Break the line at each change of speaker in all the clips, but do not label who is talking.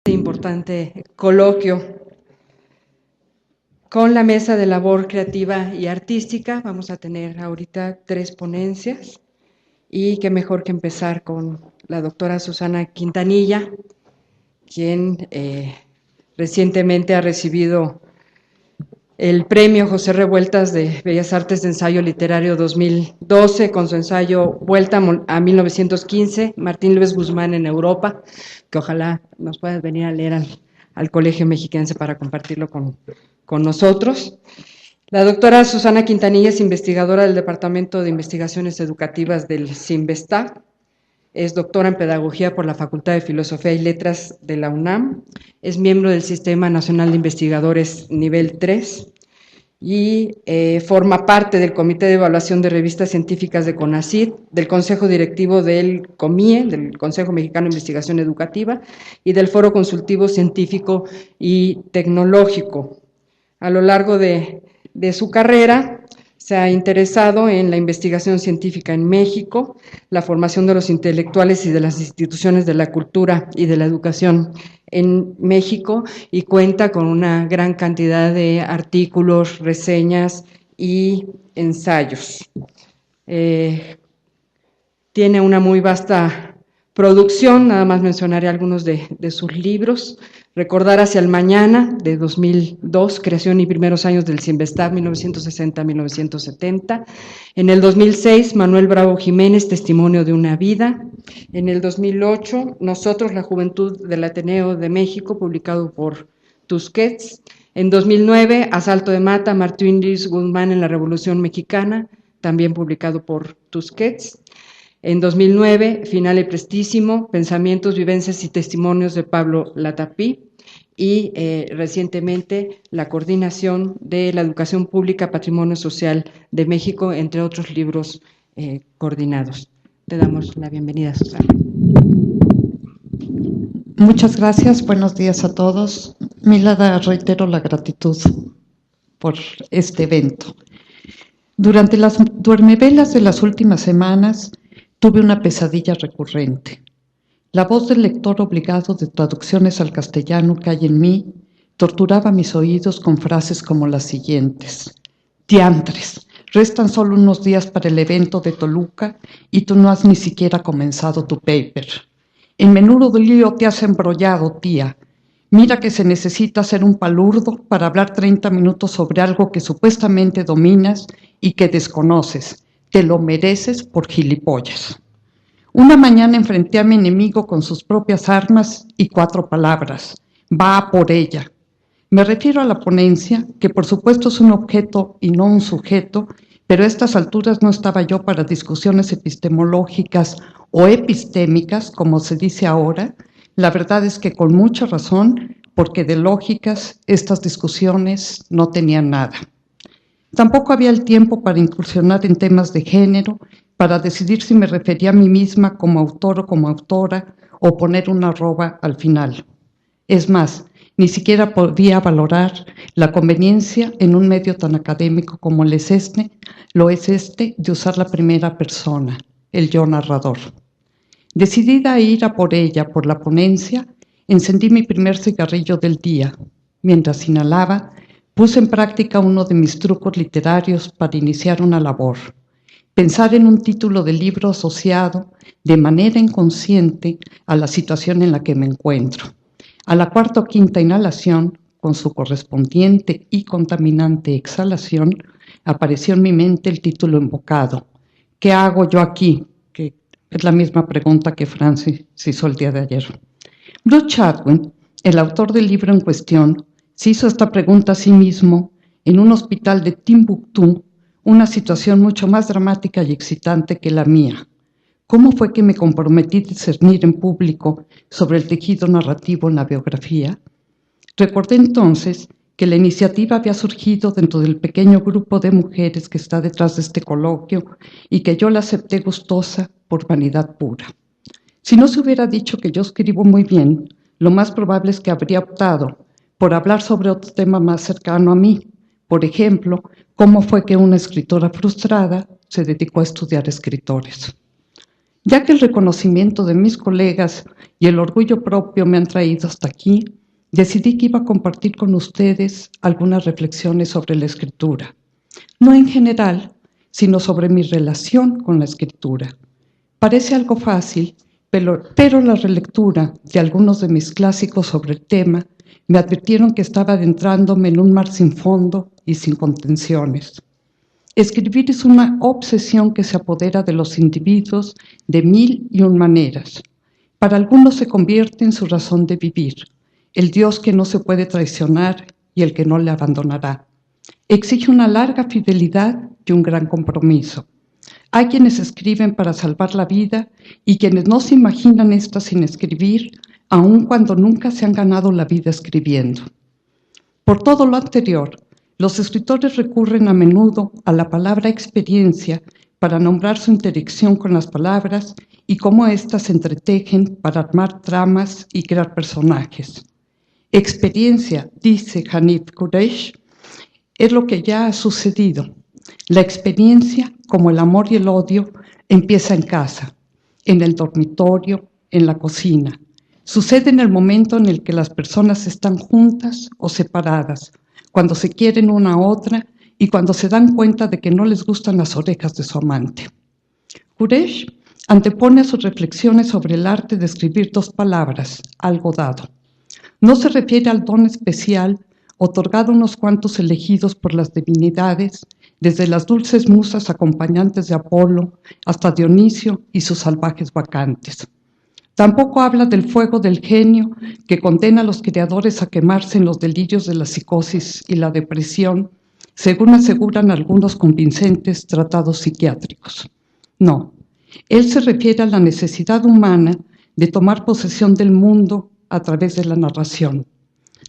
Importante coloquio con la Mesa de Labor Creativa y Artística. Vamos a tener ahorita 3 ponencias y qué mejor que empezar con la doctora Susana Quintanilla, quien recientemente ha recibido el premio José Revueltas de Bellas Artes de Ensayo Literario 2012 con su ensayo Vuelta a 1915, Martín Luis Guzmán en Europa, que ojalá nos puedas venir a leer al Colegio Mexiquense para compartirlo con nosotros. La doctora Susana Quintanilla es investigadora del Departamento de Investigaciones Educativas del CINVESTAB, es doctora en Pedagogía por la Facultad de Filosofía y Letras de la UNAM, es miembro del Sistema Nacional de Investigadores Nivel 3 y forma parte del Comité de Evaluación de Revistas Científicas de CONACYT, del Consejo Directivo del COMIE, del Consejo Mexicano de Investigación Educativa, y del Foro Consultivo Científico y Tecnológico. A lo largo de su carrera se ha interesado en la investigación científica en México, la formación de los intelectuales y de las instituciones de la cultura y de la educación en México, y cuenta con una gran cantidad de artículos, reseñas y ensayos. Tiene una muy vasta producción, nada más mencionaré algunos de sus libros. Recordar hacia el mañana, de 2002, creación y primeros años del CINVESTAB, 1960-1970. En el 2006, Manuel Bravo Jiménez, Testimonio de una vida. En el 2008, Nosotros, la Juventud del Ateneo de México, publicado por Tusquets. En 2009, Asalto de Mata, Martín Luis Guzmán en la Revolución Mexicana, también publicado por Tusquets. En 2009, Final y Prestísimo, Pensamientos, Vivencias y Testimonios de Pablo Latapí, y recientemente la Coordinación de la Educación Pública, Patrimonio Social de México, entre otros libros coordinados. Te damos la bienvenida, Susana.
Muchas gracias, buenos días a todos. Milada, reitero la gratitud por este evento. Durante las duermevelas de las últimas semanas, tuve una pesadilla recurrente. La voz del lector obligado de traducciones al castellano que hay en mí torturaba mis oídos con frases como las siguientes: diantres, restan solo unos días para el evento de Toluca y tú no has ni siquiera comenzado tu paper. En menudo lío te has embrollado, tía. Mira que se necesita ser un palurdo para hablar 30 minutos sobre algo que supuestamente dominas y que desconoces. Te lo mereces por gilipollas. Una mañana enfrenté a mi enemigo con sus propias armas y 4 palabras: va a por ella. Me refiero a la ponencia, que por supuesto es un objeto y no un sujeto, pero a estas alturas no estaba yo para discusiones epistemológicas o epistémicas, como se dice ahora. La verdad es que con mucha razón, porque de lógicas estas discusiones no tenían nada. Tampoco había el tiempo para incursionar en temas de género, para decidir si me refería a mí misma como autor o como autora, o poner una arroba al final. Es más, ni siquiera podía valorar la conveniencia en un medio tan académico como lo es este, de usar la primera persona, el yo narrador. Decidida a ir a por ella, por la ponencia, encendí mi primer cigarrillo del día. Mientras inhalaba, puse en práctica uno de mis trucos literarios para iniciar una labor: pensar en un título de libro asociado de manera inconsciente a la situación en la que me encuentro. A la 4ª o 5ª inhalación, con su correspondiente y contaminante exhalación, apareció en mi mente el título invocado: ¿qué hago yo aquí? Que es la misma pregunta que Francis hizo el día de ayer. Bruce Chatwin, el autor del libro en cuestión, se hizo esta pregunta a sí mismo en un hospital de Timbuktu, una situación mucho más dramática y excitante que la mía. ¿Cómo fue que me comprometí a discernir en público sobre el tejido narrativo en la biografía? Recordé entonces que la iniciativa había surgido dentro del pequeño grupo de mujeres que está detrás de este coloquio y que yo la acepté gustosa por vanidad pura. Si no se hubiera dicho que yo escribo muy bien, lo más probable es que habría optado por hablar sobre otro tema más cercano a mí. Por ejemplo, cómo fue que una escritora frustrada se dedicó a estudiar escritores. Ya que el reconocimiento de mis colegas y el orgullo propio me han traído hasta aquí, decidí que iba a compartir con ustedes algunas reflexiones sobre la escritura. No en general, sino sobre mi relación con la escritura. Parece algo fácil, pero la relectura de algunos de mis clásicos sobre el tema me advirtieron que estaba adentrándome en un mar sin fondo y sin contenciones. Escribir es una obsesión que se apodera de los individuos de mil y un maneras. Para algunos se convierte en su razón de vivir, el Dios que no se puede traicionar y el que no le abandonará. Exige una larga fidelidad y un gran compromiso. Hay quienes escriben para salvar la vida y quienes no se imaginan esta sin escribir, aun cuando nunca se han ganado la vida escribiendo. Por todo lo anterior, los escritores recurren a menudo a la palabra experiencia para nombrar su interacción con las palabras y cómo éstas se entretejen para armar tramas y crear personajes. Experiencia, dice Hanif Kureish, es lo que ya ha sucedido. La experiencia, como el amor y el odio, empieza en casa, en el dormitorio, en la cocina. Sucede en el momento en el que las personas están juntas o separadas, cuando se quieren una a otra y cuando se dan cuenta de que no les gustan las orejas de su amante. Kureish antepone a sus reflexiones sobre el arte de escribir dos palabras, algo dado. No se refiere al don especial otorgado a unos cuantos elegidos por las divinidades, desde las dulces musas acompañantes de Apolo hasta Dionisio y sus salvajes bacantes. Tampoco habla del fuego del genio que condena a los creadores a quemarse en los delirios de la psicosis y la depresión, según aseguran algunos convincentes tratados psiquiátricos. No, él se refiere a la necesidad humana de tomar posesión del mundo a través de la narración.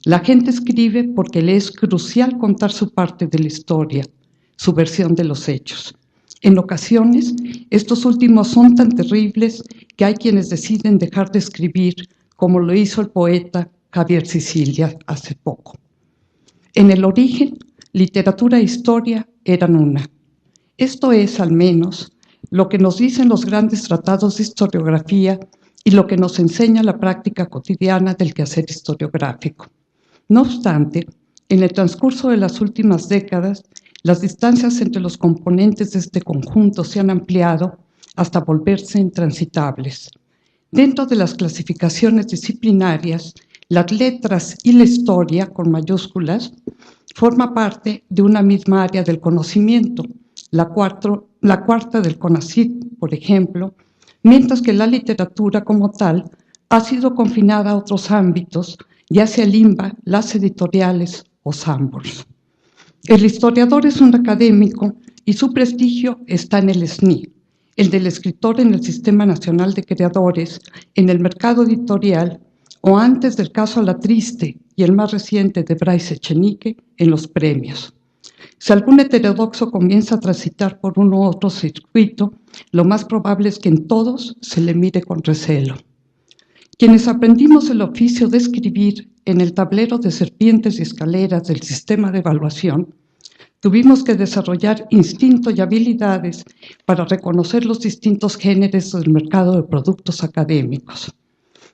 La gente escribe porque le es crucial contar su parte de la historia, su versión de los hechos. En ocasiones, estos últimos son tan terribles que hay quienes deciden dejar de escribir, como lo hizo el poeta Javier Sicilia hace poco. En el origen, literatura e historia eran una. Esto es, al menos, lo que nos dicen los grandes tratados de historiografía y lo que nos enseña la práctica cotidiana del quehacer historiográfico. No obstante, en el transcurso de las últimas décadas, las distancias entre los componentes de este conjunto se han ampliado hasta volverse intransitables. Dentro de las clasificaciones disciplinarias, las letras y la historia, con mayúsculas, forma parte de una misma área del conocimiento, la cuarta del CONACYT, por ejemplo, mientras que la literatura como tal ha sido confinada a otros ámbitos, ya sea el INBA, las editoriales o Sanborns. El historiador es un académico y su prestigio está en el SNI, el del escritor en el Sistema Nacional de Creadores, en el mercado editorial, o antes del caso A la Triste y el más reciente de Bryce Echenique, en los premios. Si algún heterodoxo comienza a transitar por uno u otro circuito, lo más probable es que en todos se le mire con recelo. Quienes aprendimos el oficio de escribir en el tablero de serpientes y escaleras del sistema de evaluación, tuvimos que desarrollar instinto y habilidades para reconocer los distintos géneros del mercado de productos académicos.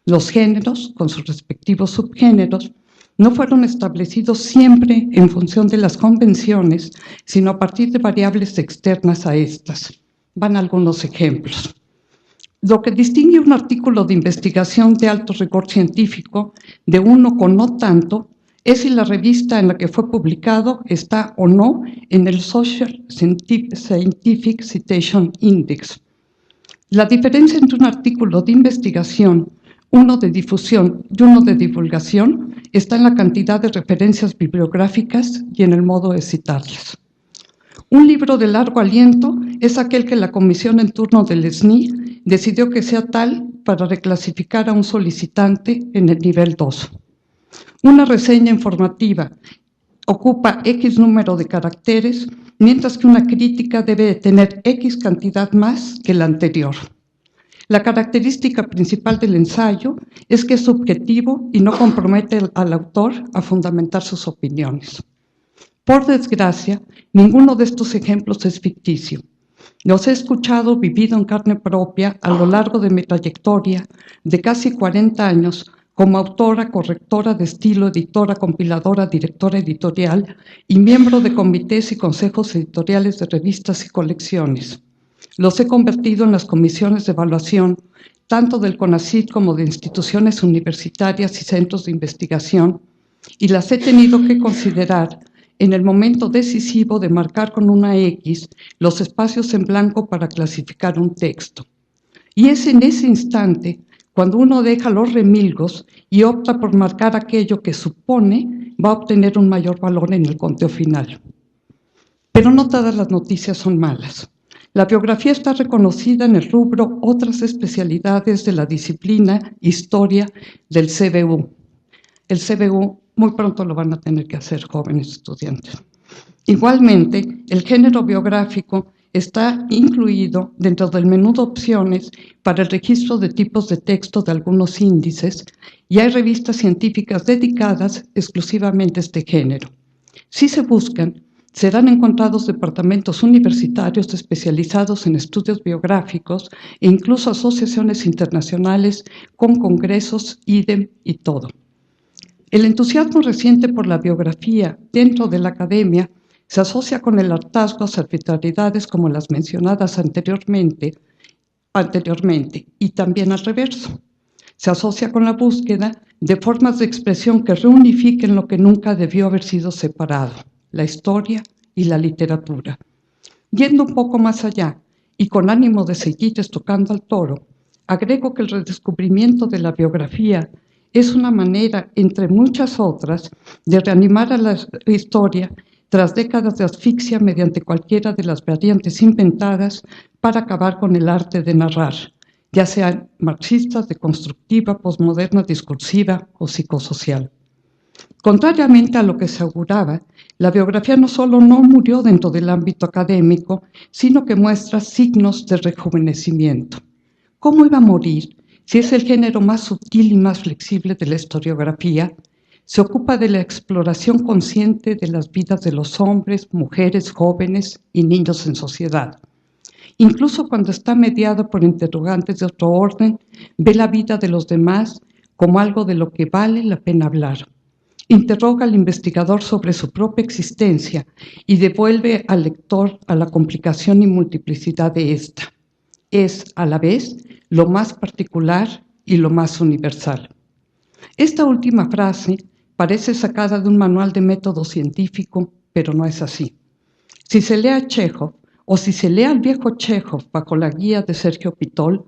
Los géneros, con sus respectivos subgéneros, no fueron establecidos siempre en función de las convenciones, sino a partir de variables externas a estas. Van algunos ejemplos. Lo que distingue un artículo de investigación de alto rigor científico de uno con no tanto es si la revista en la que fue publicado está o no en el Social Scientific Citation Index. La diferencia entre un artículo de investigación, uno de difusión y uno de divulgación está en la cantidad de referencias bibliográficas y en el modo de citarlas. Un libro de largo aliento es aquel que la comisión en turno del SNI decidió que sea tal para reclasificar a un solicitante en el nivel 2. Una reseña informativa ocupa X número de caracteres, mientras que una crítica debe de tener X cantidad más que la anterior. La característica principal del ensayo es que es subjetivo y no compromete al autor a fundamentar sus opiniones. Por desgracia, ninguno de estos ejemplos es ficticio. Los he escuchado, vivido en carne propia a lo largo de mi trayectoria de casi 40 años como autora, correctora de estilo, editora, compiladora, directora editorial y miembro de comités y consejos editoriales de revistas y colecciones. Los he convertido en las comisiones de evaluación tanto del CONACYT como de instituciones universitarias y centros de investigación, y las he tenido que considerar en el momento decisivo de marcar con una X los espacios en blanco para clasificar un texto. Y es en ese instante cuando uno deja los remilgos y opta por marcar aquello que supone va a obtener un mayor valor en el conteo final. Pero no todas las noticias son malas. La biografía está reconocida en el rubro otras especialidades de la disciplina Historia del CBU. El CBU muy pronto lo van a tener que hacer jóvenes estudiantes. Igualmente, el género biográfico está incluido dentro del menú de opciones para el registro de tipos de texto de algunos índices y hay revistas científicas dedicadas exclusivamente a este género. Si se buscan, serán encontrados departamentos universitarios especializados en estudios biográficos e incluso asociaciones internacionales con congresos, idem y todo. El entusiasmo reciente por la biografía dentro de la academia se asocia con el hartazgo a arbitrariedades como las mencionadas anteriormente y también al reverso. Se asocia con la búsqueda de formas de expresión que reunifiquen lo que nunca debió haber sido separado, la historia y la literatura. Yendo un poco más allá y con ánimo de seguir estocando al toro, agrego que el redescubrimiento de la biografía es una manera, entre muchas otras, de reanimar a la historia tras décadas de asfixia mediante cualquiera de las variantes inventadas para acabar con el arte de narrar, ya sean marxistas, deconstructiva, posmoderna, discursiva o psicosocial. Contrariamente a lo que se auguraba, la biografía no solo no murió dentro del ámbito académico, sino que muestra signos de rejuvenecimiento. ¿Cómo iba a morir si es el género más sutil y más flexible de la historiografía? Se ocupa de la exploración consciente de las vidas de los hombres, mujeres, jóvenes y niños en sociedad. Incluso cuando está mediado por interrogantes de otro orden, ve la vida de los demás como algo de lo que vale la pena hablar. Interroga al investigador sobre su propia existencia y devuelve al lector a la complicación y multiplicidad de ésta. Es, a la vez, lo más particular y lo más universal. Esta última frase parece sacada de un manual de método científico, pero no es así. Si se lee a Chekhov, o si se lee al viejo Chekhov bajo la guía de Sergio Pitol,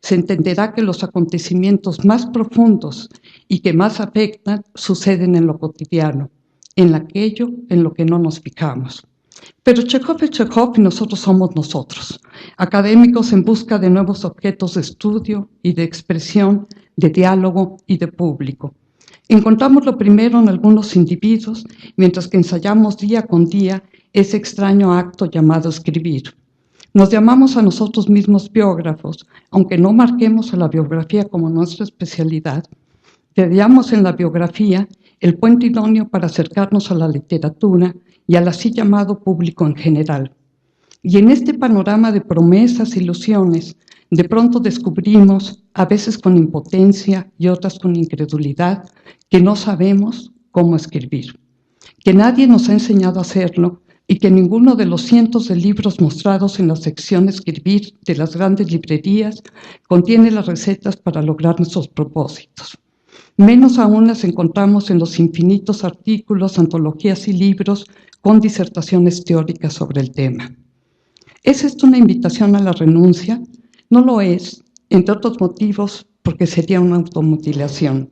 se entenderá que los acontecimientos más profundos y que más afectan suceden en lo cotidiano, en aquello en lo que no nos fijamos. Pero Chekhov es Chekhov y nosotros somos nosotros, académicos en busca de nuevos objetos de estudio y de expresión, de diálogo y de público. Encontramos lo primero en algunos individuos, mientras que ensayamos día con día ese extraño acto llamado escribir. Nos llamamos a nosotros mismos biógrafos, aunque no marquemos a la biografía como nuestra especialidad. Veamos en la biografía el puente idóneo para acercarnos a la literatura y al así llamado público en general. Y en este panorama de promesas e ilusiones, de pronto descubrimos, a veces con impotencia y otras con incredulidad, que no sabemos cómo escribir, que nadie nos ha enseñado a hacerlo y que ninguno de los cientos de libros mostrados en la sección Escribir de las grandes librerías contiene las recetas para lograr nuestros propósitos. Menos aún las encontramos en los infinitos artículos, antologías y libros con disertaciones teóricas sobre el tema. ¿Es esto una invitación a la renuncia? No lo es, entre otros motivos, porque sería una automutilación.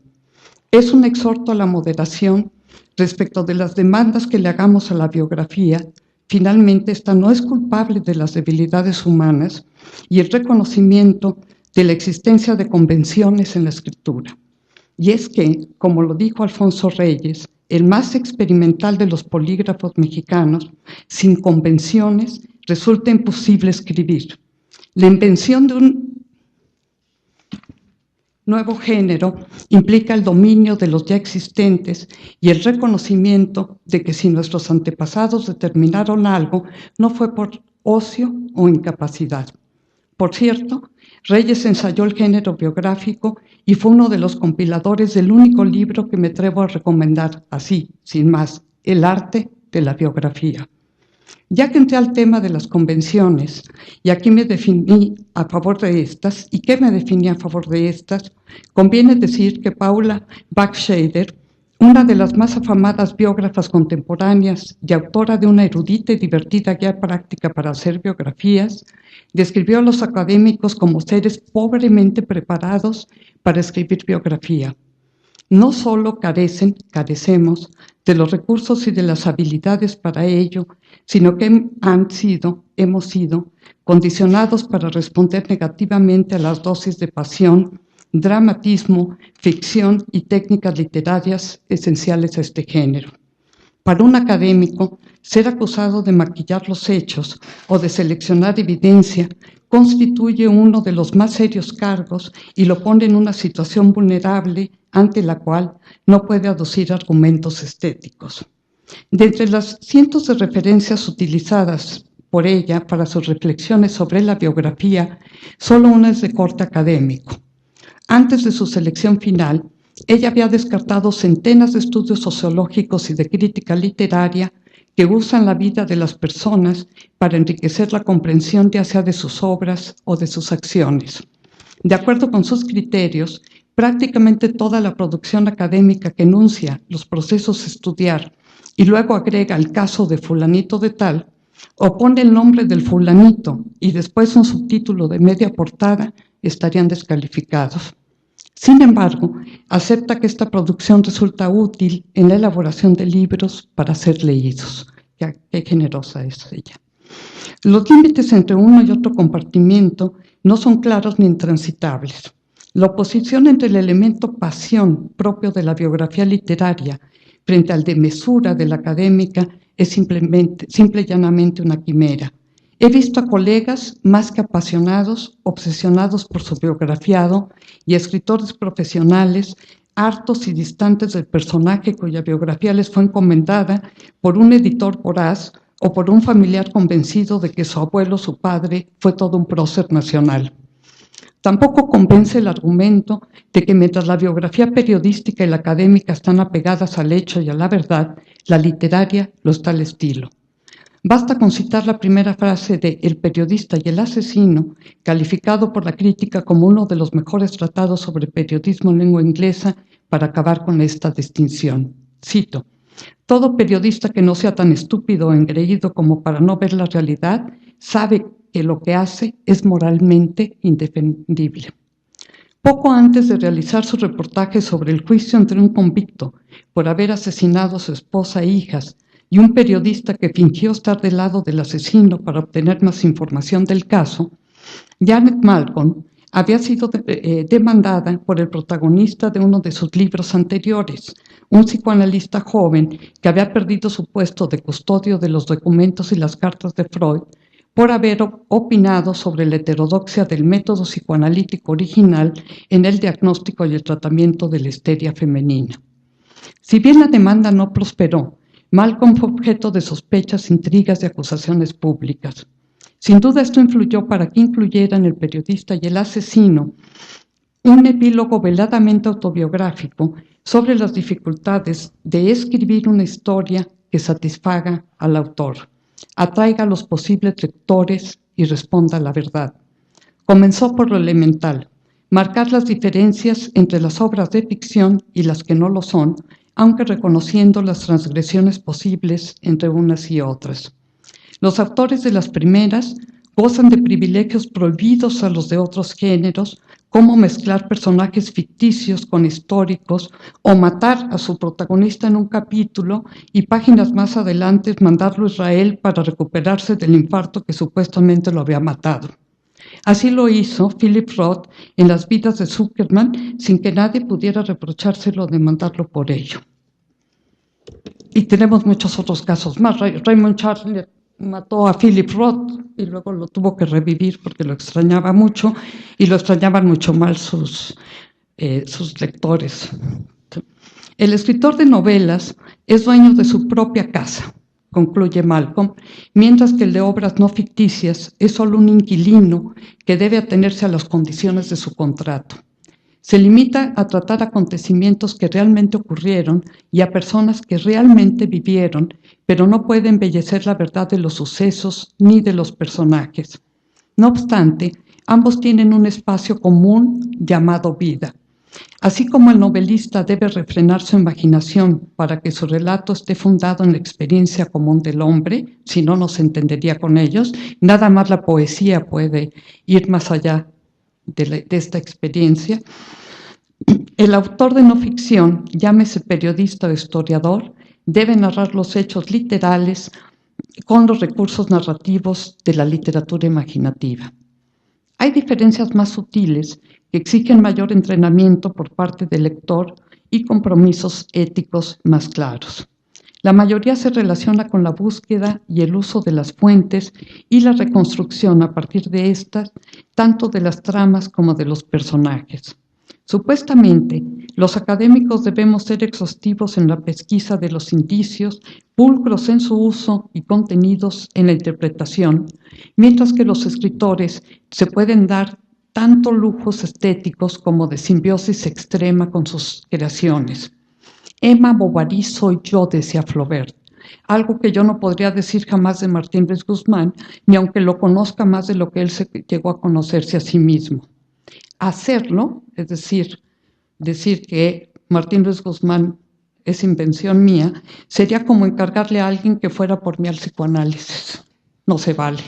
Es un exhorto a la moderación respecto de las demandas que le hagamos a la biografía. Finalmente, esta no es culpable de las debilidades humanas y el reconocimiento de la existencia de convenciones en la escritura. Y es que, como lo dijo Alfonso Reyes, el más experimental de los polígrafos mexicanos, sin convenciones resulta imposible escribir. La invención de un nuevo género implica el dominio de los ya existentes y el reconocimiento de que si nuestros antepasados determinaron algo, no fue por ocio o incapacidad. Por cierto, Reyes ensayó el género biográfico y fue uno de los compiladores del único libro que me atrevo a recomendar, así, sin más, El arte de la biografía. Ya que entré al tema de las convenciones, y aquí me definí a favor de estas, ¿y qué me definí a favor de estas? Conviene decir que Paula Backscheider, una de las más afamadas biógrafas contemporáneas y autora de una erudita y divertida guía práctica para hacer biografías, describió a los académicos como seres pobremente preparados para escribir biografía. No solo carecemos de los recursos y de las habilidades para ello, sino que hemos sido condicionados para responder negativamente a las dosis de pasión, dramatismo, ficción y técnicas literarias esenciales a este género. Para un académico, ser acusado de maquillar los hechos o de seleccionar evidencia constituye uno de los más serios cargos y lo pone en una situación vulnerable ante la cual no puede aducir argumentos estéticos. De entre las cientos de referencias utilizadas por ella para sus reflexiones sobre la biografía, solo una es de corte académico. Antes de su selección final, ella había descartado centenas de estudios sociológicos y de crítica literaria que usan la vida de las personas para enriquecer la comprensión ya sea de sus obras o de sus acciones. De acuerdo con sus criterios, prácticamente toda la producción académica que enuncia los procesos a estudiar y luego agrega el caso de fulanito de tal, o pone el nombre del fulanito y después un subtítulo de media portada, estarían descalificados. Sin embargo, acepta que esta producción resulta útil en la elaboración de libros para ser leídos. Ya, qué generosa es ella. Los límites entre uno y otro compartimiento no son claros ni intransitables. La oposición entre el elemento pasión propio de la biografía literaria frente al de mesura de la académica es simple y llanamente una quimera. He visto a colegas más que apasionados, obsesionados por su biografiado, y escritores profesionales hartos y distantes del personaje cuya biografía les fue encomendada por un editor voraz o por un familiar convencido de que su abuelo, su padre, fue todo un prócer nacional. Tampoco convence el argumento de que mientras la biografía periodística y la académica están apegadas al hecho y a la verdad, la literaria lo está al estilo. Basta con citar la primera frase de El periodista y el asesino, calificado por la crítica como uno de los mejores tratados sobre periodismo en lengua inglesa, para acabar con esta distinción. Cito: todo periodista que no sea tan estúpido o engreído como para no ver la realidad, sabe que lo que hace es moralmente indefendible. Poco antes de realizar su reportaje sobre el juicio entre un convicto por haber asesinado a su esposa e hijas y un periodista que fingió estar del lado del asesino para obtener más información del caso, Janet Malcolm había sido demandada por el protagonista de uno de sus libros anteriores, un psicoanalista joven que había perdido su puesto de custodio de los documentos y las cartas de Freud por haber opinado sobre la heterodoxia del método psicoanalítico original en el diagnóstico y el tratamiento de la histeria femenina. Si bien la demanda no prosperó, Malcolm fue objeto de sospechas, intrigas y acusaciones públicas. Sin duda esto influyó para que incluyeran El periodista y el asesino un epílogo veladamente autobiográfico sobre las dificultades de escribir una historia que satisfaga al autor, atraiga a los posibles lectores y responda a la verdad. Comenzó por lo elemental, marcar las diferencias entre las obras de ficción y las que no lo son, aunque reconociendo las transgresiones posibles entre unas y otras. Los autores de las primeras gozan de privilegios prohibidos a los de otros géneros, como mezclar personajes ficticios con históricos o matar a su protagonista en un capítulo y páginas más adelante mandarlo a Israel para recuperarse del infarto que supuestamente lo había matado. Así lo hizo Philip Roth en Las vidas de Zuckerman, sin que nadie pudiera reprochárselo de mandarlo por ello. Y tenemos muchos otros casos más. Raymond Chandler mató a Philip Roth y luego lo tuvo que revivir porque lo extrañaba mucho y lo extrañaban mucho mal sus lectores. El escritor de novelas es dueño de su propia casa, concluye Malcolm, mientras que el de obras no ficticias es solo un inquilino que debe atenerse a las condiciones de su contrato. Se limita a tratar acontecimientos que realmente ocurrieron y a personas que realmente vivieron, pero no puede embellecer la verdad de los sucesos ni de los personajes. No obstante, ambos tienen un espacio común llamado vida. Así como el novelista debe refrenar su imaginación para que su relato esté fundado en la experiencia común del hombre, si no, no se entendería con ellos, nada más la poesía puede ir más allá de esta experiencia. El autor de no ficción, llámese periodista o historiador, debe narrar los hechos literales con los recursos narrativos de la literatura imaginativa. Hay diferencias más sutiles que exigen mayor entrenamiento por parte del lector y compromisos éticos más claros. La mayoría se relaciona con la búsqueda y el uso de las fuentes y la reconstrucción a partir de estas, tanto de las tramas como de los personajes. Supuestamente, los académicos debemos ser exhaustivos en la pesquisa de los indicios, pulcros en su uso y contenidos en la interpretación, mientras que los escritores se pueden dar tanto lujos estéticos como de simbiosis extrema con sus creaciones. Emma Bovary soy yo, decía Flaubert, algo que yo no podría decir jamás de Martín Ruiz Guzmán, ni aunque lo conozca más de lo que él se llegó a conocerse a sí mismo. Hacerlo, es decir que Martín Ruiz Guzmán es invención mía, sería como encargarle a alguien que fuera por mí al psicoanálisis. No se vale.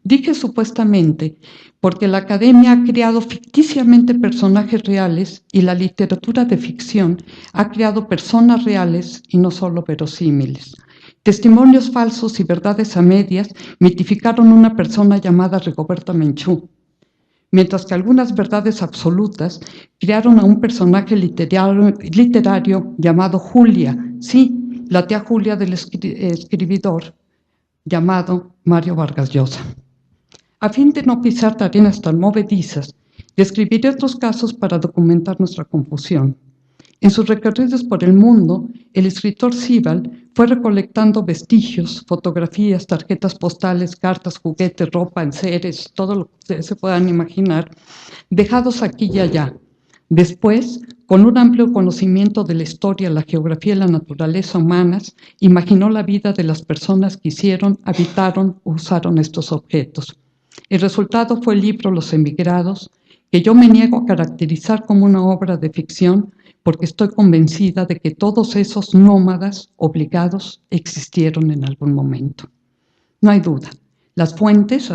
Dije supuestamente porque la academia ha creado ficticiamente personajes reales y la literatura de ficción ha creado personas reales y no solo verosímiles. Testimonios falsos y verdades a medias mitificaron una persona llamada Rigoberta Menchú, mientras que algunas verdades absolutas crearon a un personaje literario llamado Julia, sí, la tía Julia del escribidor llamado Mario Vargas Llosa. A fin de no pisar arenas tan movedizas, describiré otros casos para documentar nuestra confusión. En sus recorridos por el mundo, el escritor Sebald fue recolectando vestigios, fotografías, tarjetas postales, cartas, juguetes, ropa, enseres, todo lo que ustedes se puedan imaginar, dejados aquí y allá. Después, con un amplio conocimiento de la historia, la geografía y la naturaleza humanas, imaginó la vida de las personas que hicieron, habitaron o usaron estos objetos. El resultado fue el libro Los emigrados, que yo me niego a caracterizar como una obra de ficción porque estoy convencida de que todos esos nómadas obligados existieron en algún momento. No hay duda, las fuentes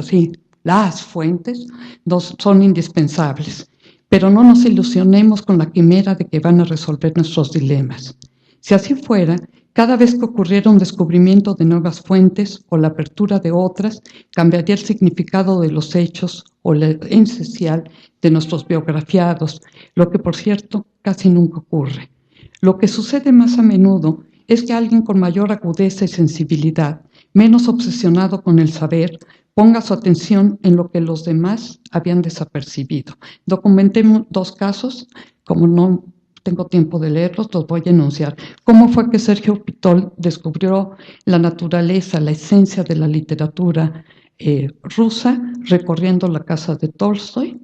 son indispensables, pero no nos ilusionemos con la quimera de que van a resolver nuestros dilemas. Si así fuera, cada vez que ocurriera un descubrimiento de nuevas fuentes o la apertura de otras, cambiaría el significado de los hechos o la esencial de nuestros biografiados, lo que, por cierto, casi nunca ocurre. Lo que sucede más a menudo es que alguien con mayor agudeza y sensibilidad, menos obsesionado con el saber, ponga su atención en lo que los demás habían desapercibido. Documenté 2 casos, como no tengo tiempo de leerlos, los voy a enunciar. ¿Cómo fue que Sergio Pitol descubrió la naturaleza, la esencia de la literatura rusa, recorriendo la casa de Tolstoy?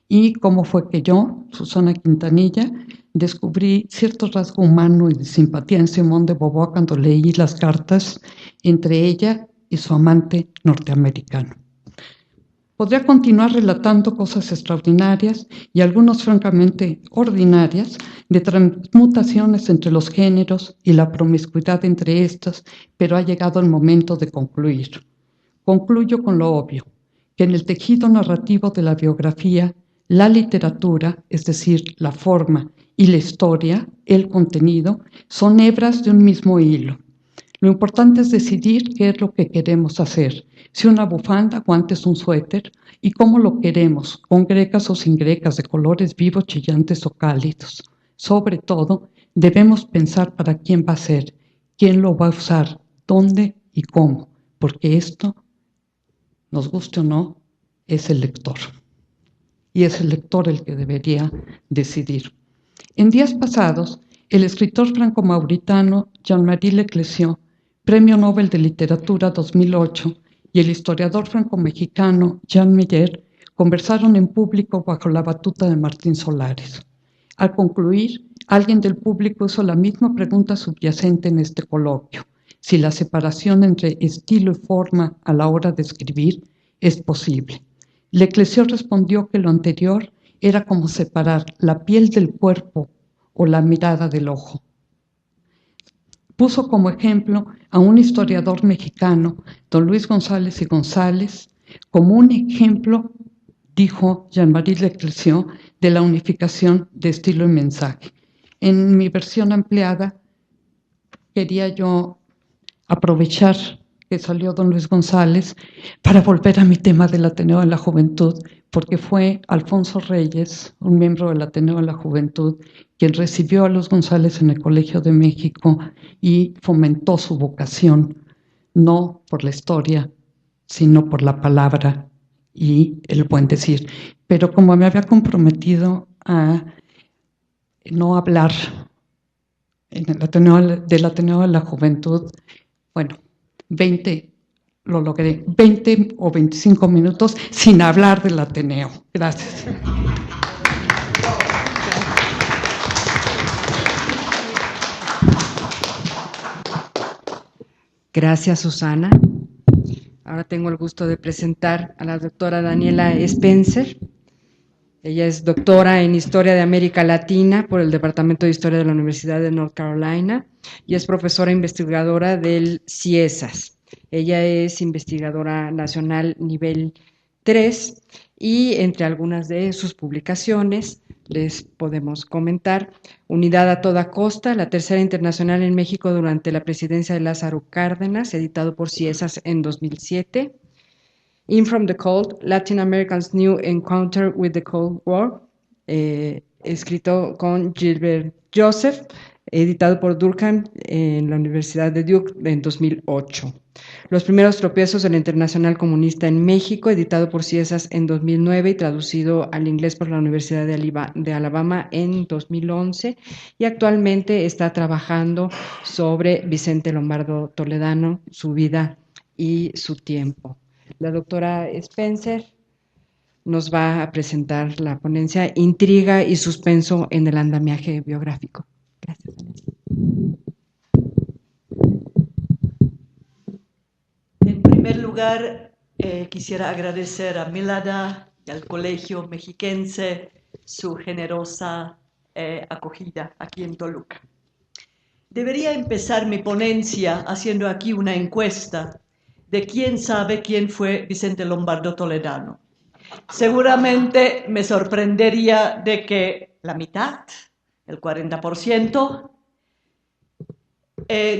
Y cómo fue que yo, Susana Quintanilla, descubrí cierto rasgo humano y de simpatía en Simone de Beauvoir cuando leí las cartas entre ella y su amante norteamericano. Podría continuar relatando cosas extraordinarias y algunas francamente ordinarias de transmutaciones entre los géneros y la promiscuidad entre estas, pero ha llegado el momento de concluir. Concluyo con lo obvio, que en el tejido narrativo de la biografía, la literatura, es decir, la forma, y la historia, el contenido, son hebras de un mismo hilo. Lo importante es decidir qué es lo que queremos hacer, si una bufanda, guantes, un suéter, y cómo lo queremos, con grecas o sin grecas, de colores vivos, chillantes o cálidos. Sobre todo, debemos pensar para quién va a ser, quién lo va a usar, dónde y cómo, porque esto, nos guste o no, es el lector. Y es el lector el que debería decidir. En días pasados, el escritor franco-mauritano Jean-Marie Leclésio Premio Nobel de Literatura 2008, y el historiador franco-mexicano Jean Meyer conversaron en público bajo la batuta de Martín Solares. Al concluir, alguien del público hizo la misma pregunta subyacente en este coloquio: si la separación entre estilo y forma a la hora de escribir es posible. Leclésio respondió que lo anterior era como separar la piel del cuerpo o la mirada del ojo. Puso como ejemplo a un historiador mexicano, don Luis González y González, como un ejemplo, dijo Jean-Marie Leclésio, de la unificación de estilo y mensaje. En mi versión ampliada, quería yo aprovechar que salió don Luis González para volver a mi tema del Ateneo de la Juventud, porque fue Alfonso Reyes, un miembro del Ateneo de la Juventud, quien recibió a los González en el Colegio de México y fomentó su vocación, no por la historia, sino por la palabra y el buen decir. Pero como me había comprometido a no hablar en el del Ateneo de la Juventud, bueno, 20, lo logré, 20 o 25 minutos sin hablar del Ateneo. Gracias.
Gracias, Susana. Ahora tengo el gusto de presentar a la doctora Daniela Spencer. Ella es doctora en Historia de América Latina por el Departamento de Historia de la Universidad de North Carolina y es profesora investigadora del CIESAS. Ella es investigadora nacional nivel 3 y entre algunas de sus publicaciones les podemos comentar: Unidad a toda costa, la tercera internacional en México durante la presidencia de Lázaro Cárdenas, editado por CIESAS en 2007. In from the Cold, Latin America's New Encounter with the Cold War, escrito con Gilbert Joseph, editado por Durkheim en la Universidad de Duke en 2008. Los primeros tropiezos de la Internacional Comunista en México, editado por CIESAS en 2009 y traducido al inglés por la Universidad de Alabama en 2011, y actualmente está trabajando sobre Vicente Lombardo Toledano, su vida y su tiempo. La doctora Spencer nos va a presentar la ponencia Intriga y suspenso en el andamiaje biográfico. Gracias.
En primer lugar, quisiera agradecer a Milada y al Colegio Mexiquense su generosa acogida aquí en Toluca. Debería empezar mi ponencia haciendo aquí una encuesta de quién sabe quién fue Vicente Lombardo Toledano. Seguramente me sorprendería de que la mitad, el 40%,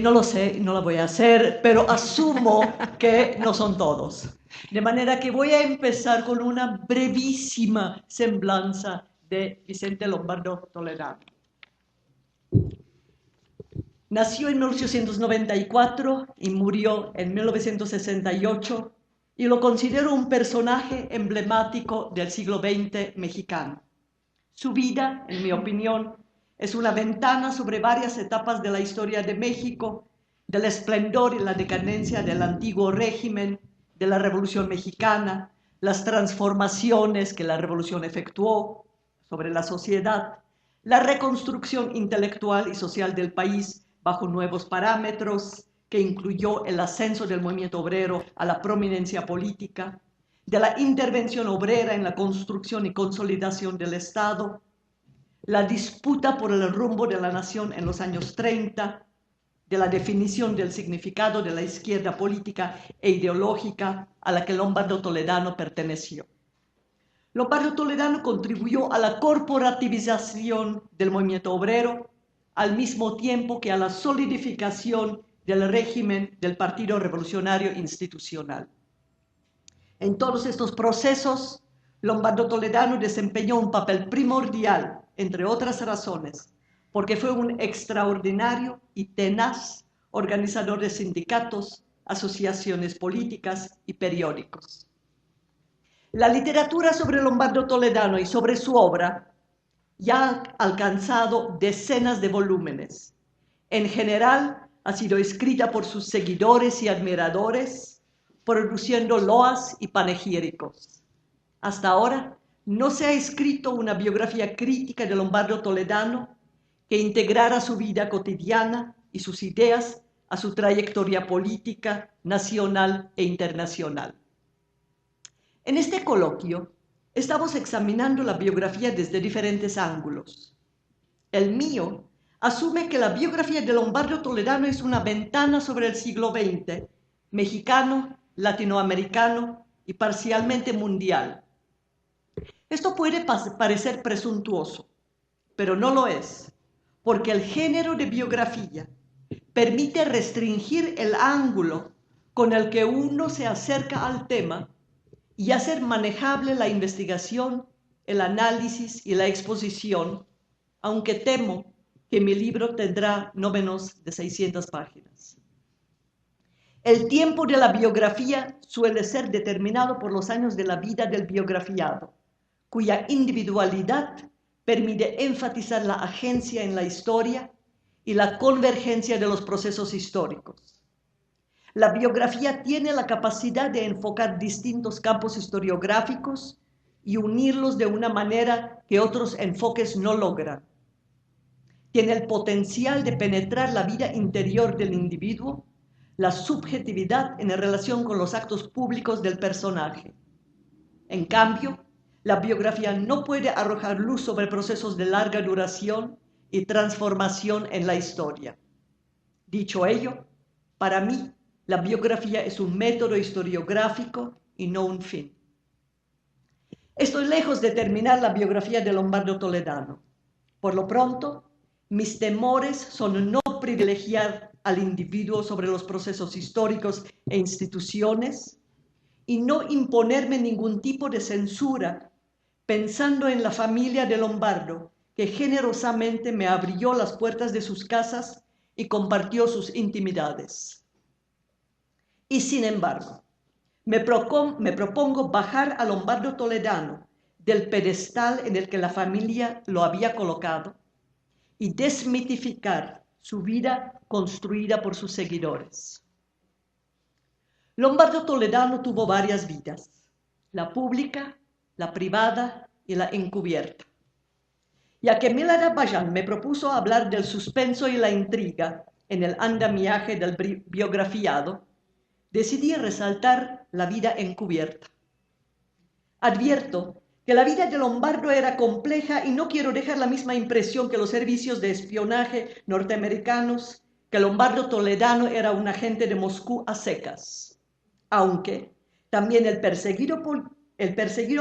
no lo sé, no lo voy a hacer, pero asumo que no son todos. De manera que voy a empezar con una brevísima semblanza de Vicente Lombardo Toledano. Nació en 1894 y murió en 1968 y lo considero un personaje emblemático del siglo XX mexicano. Su vida, en mi opinión, es una ventana sobre varias etapas de la historia de México, del esplendor y la decadencia del antiguo régimen, de la Revolución Mexicana, las transformaciones que la Revolución efectuó sobre la sociedad, la reconstrucción intelectual y social del país bajo nuevos parámetros, que incluyó el ascenso del movimiento obrero a la prominencia política, de la intervención obrera en la construcción y consolidación del Estado, la disputa por el rumbo de la nación en los años 30, de la definición del significado de la izquierda política e ideológica a la que Lombardo Toledano perteneció. Lombardo Toledano contribuyó a la corporativización del movimiento obrero, al mismo tiempo que a la solidificación del régimen del Partido Revolucionario Institucional. En todos estos procesos, Lombardo Toledano desempeñó un papel primordial, entre otras razones, porque fue un extraordinario y tenaz organizador de sindicatos, asociaciones políticas y periódicos. La literatura sobre Lombardo Toledano y sobre su obra ya ha alcanzado decenas de volúmenes. En general, Ha sido escrita por sus seguidores y admiradores, produciendo loas y panegíricos. Hasta ahora no se ha escrito una biografía crítica de Lombardo Toledano que integrara su vida cotidiana y sus ideas a su trayectoria política, nacional e internacional. En este coloquio estamos examinando la biografía desde diferentes ángulos. El mío asume que la biografía de Lombardo Toledano es una ventana sobre el siglo XX, mexicano, latinoamericano y parcialmente mundial. Esto puede parecer presuntuoso, pero no lo es, porque el género de biografía permite restringir el ángulo con el que uno se acerca al tema y hacer manejable la investigación, el análisis y la exposición, aunque temo que mi libro tendrá no menos de 600 páginas. El tiempo de la biografía suele ser determinado por los años de la vida del biografiado, cuya individualidad permite enfatizar la agencia en la historia y la convergencia de los procesos históricos. La biografía tiene la capacidad de enfocar distintos campos historiográficos y unirlos de una manera que otros enfoques no logran. Tiene el potencial de penetrar la vida interior del individuo, la subjetividad en relación con los actos públicos del personaje. En cambio, la biografía no puede arrojar luz sobre procesos de larga duración y transformación en la historia. Dicho ello, para mí, la biografía es un método historiográfico y no un fin. Estoy lejos de terminar la biografía de Lombardo Toledano. Por lo pronto, mis temores son no privilegiar al individuo sobre los procesos históricos e instituciones y no imponerme ningún tipo de censura, pensando en la familia de Lombardo, que generosamente me abrió las puertas de sus casas y compartió sus intimidades. Y sin embargo, me propongo bajar a Lombardo Toledano del pedestal en el que la familia lo había colocado y desmitificar su vida construida por sus seguidores. Lombardo Toledano tuvo varias vidas, la pública, la privada y la encubierta. Ya que Milada Bajan me propuso hablar del suspenso y la intriga en el andamiaje del biografiado, decidí resaltar la vida encubierta. Advierto que la vida de Lombardo era compleja y no quiero dejar la misma impresión que los servicios de espionaje norteamericanos, que Lombardo Toledano era un agente de Moscú a secas, aunque también el perseguido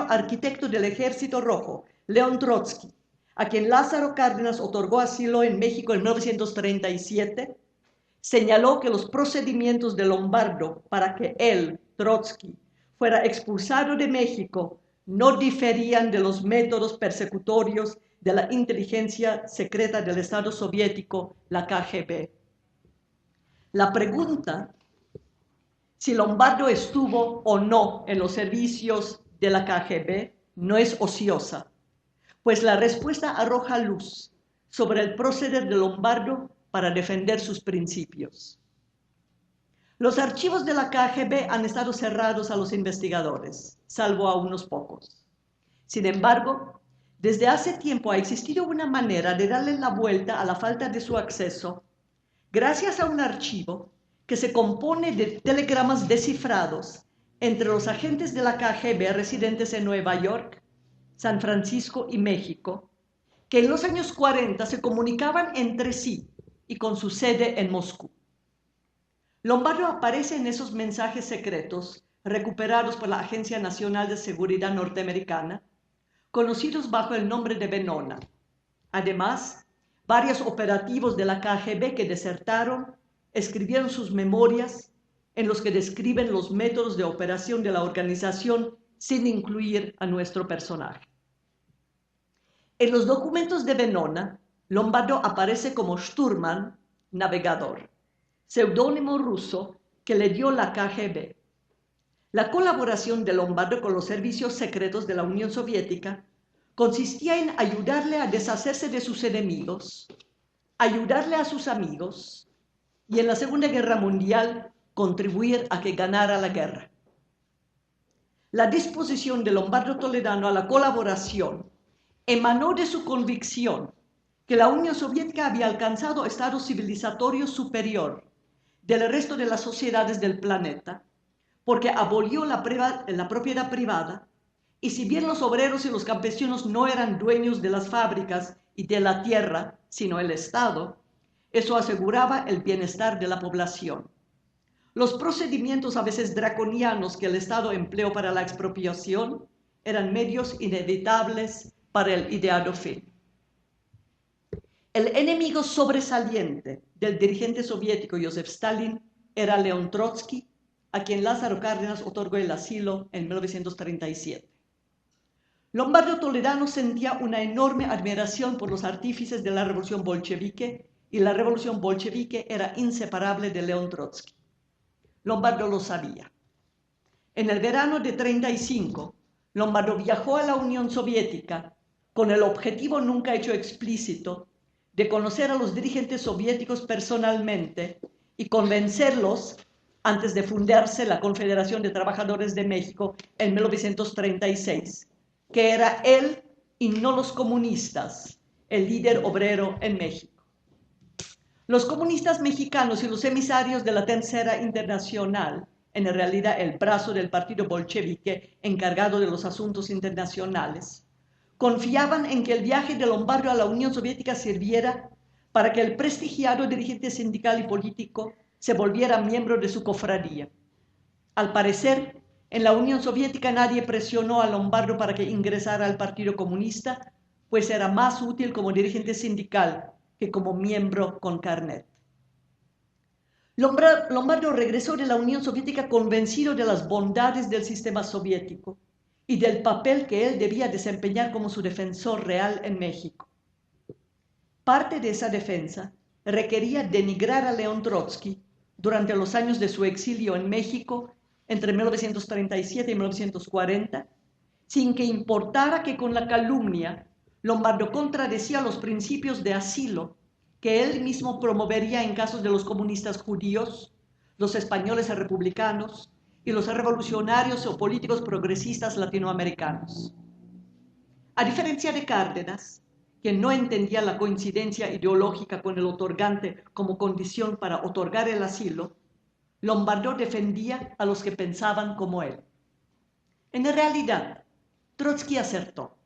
arquitecto del Ejército Rojo, León Trotsky, a quien Lázaro Cárdenas otorgó asilo en México en 1937, señaló que los procedimientos de Lombardo para que él, Trotsky, fuera expulsado de México no diferían de los métodos persecutorios de la inteligencia secreta del Estado soviético, la KGB. La pregunta si Lombardo estuvo o no en los servicios de la KGB no es ociosa, pues la respuesta arroja luz sobre el proceder de Lombardo para defender sus principios. Los archivos de la KGB han estado cerrados a los investigadores, salvo a unos pocos. Sin embargo, desde hace tiempo ha existido una manera de darle la vuelta a la falta de su acceso, gracias a un archivo que se compone de telegramas descifrados entre los agentes de la KGB residentes en Nueva York, San Francisco y México, que en los años 40 se comunicaban entre sí y con su sede en Moscú. Lombardo aparece en esos mensajes secretos recuperados por la Agencia Nacional de Seguridad norteamericana, conocidos bajo el nombre de Venona. Además, varios operativos de la KGB que desertaron escribieron sus memorias en los que describen los métodos de operación de la organización sin incluir a nuestro personaje. En los documentos de Venona, Lombardo aparece como Sturman, navegador, seudónimo ruso que le dio la KGB. La colaboración de Lombardo con los servicios secretos de la Unión Soviética consistía en ayudarle a deshacerse de sus enemigos, ayudarle a sus amigos y en la Segunda Guerra Mundial contribuir a que ganara la guerra. La disposición de Lombardo Toledano a la colaboración emanó de su convicción que la Unión Soviética había alcanzado estado civilizatorio superior del resto de las sociedades del planeta, porque abolió la propiedad privada, y si bien los obreros y los campesinos no eran dueños de las fábricas y de la tierra, sino el Estado, eso aseguraba el bienestar de la población. Los procedimientos a veces draconianos que el Estado empleó para la expropiación eran medios inevitables para el ideado fin. El enemigo sobresaliente del dirigente soviético Joseph Stalin era León Trotsky, a quien Lázaro Cárdenas otorgó el asilo en 1937. Lombardo Toledano sentía una enorme admiración por los artífices de la revolución bolchevique, y la revolución bolchevique era inseparable de León Trotsky. Lombardo lo sabía. En el verano de 1935, Lombardo viajó a la Unión Soviética con el objetivo nunca hecho explícito de conocer a los dirigentes soviéticos personalmente y convencerlos antes de fundarse la Confederación de Trabajadores de México en 1936, que era él y no los comunistas, el líder obrero en México. Los comunistas mexicanos y los emisarios de la Tercera Internacional, en realidad el brazo del partido bolchevique encargado de los asuntos internacionales, confiaban en que el viaje de Lombardo a la Unión Soviética sirviera para que el prestigiado dirigente sindical y político se volviera miembro de su cofradía. Al parecer, en la Unión Soviética nadie presionó a Lombardo para que ingresara al Partido Comunista, pues era más útil como dirigente sindical que como miembro con carnet. Lombardo regresó de la Unión Soviética convencido de las bondades del sistema soviético y del papel que él debía desempeñar como su defensor real en México. Parte de esa defensa requería denigrar a León Trotsky durante los años de su exilio en México entre 1937 y 1940, sin que importara que con la calumnia Lombardo contradecía los principios de asilo que él mismo promovería en casos de los comunistas judíos, los españoles republicanos y los revolucionarios o políticos progresistas latinoamericanos. A diferencia de Cárdenas, que no entendía la coincidencia ideológica con el otorgante como condición para otorgar el asilo, Lombardo defendía a los que pensaban como él. En realidad, Trotsky acertó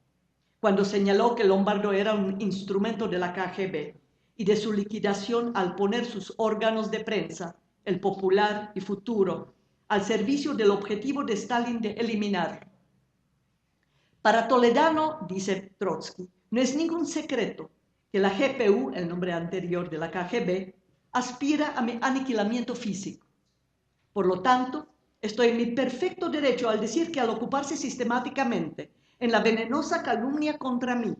cuando señaló que Lombardo era un instrumento de la KGB y de su liquidación al poner sus órganos de prensa, el Popular y Futuro, al servicio del objetivo de Stalin de eliminarlo. Para Toledano, dice Trotsky, no es ningún secreto que la GPU, el nombre anterior de la KGB, aspira a mi aniquilamiento físico. Por lo tanto, estoy en mi perfecto derecho al decir que al ocuparse sistemáticamente en la venenosa calumnia contra mí,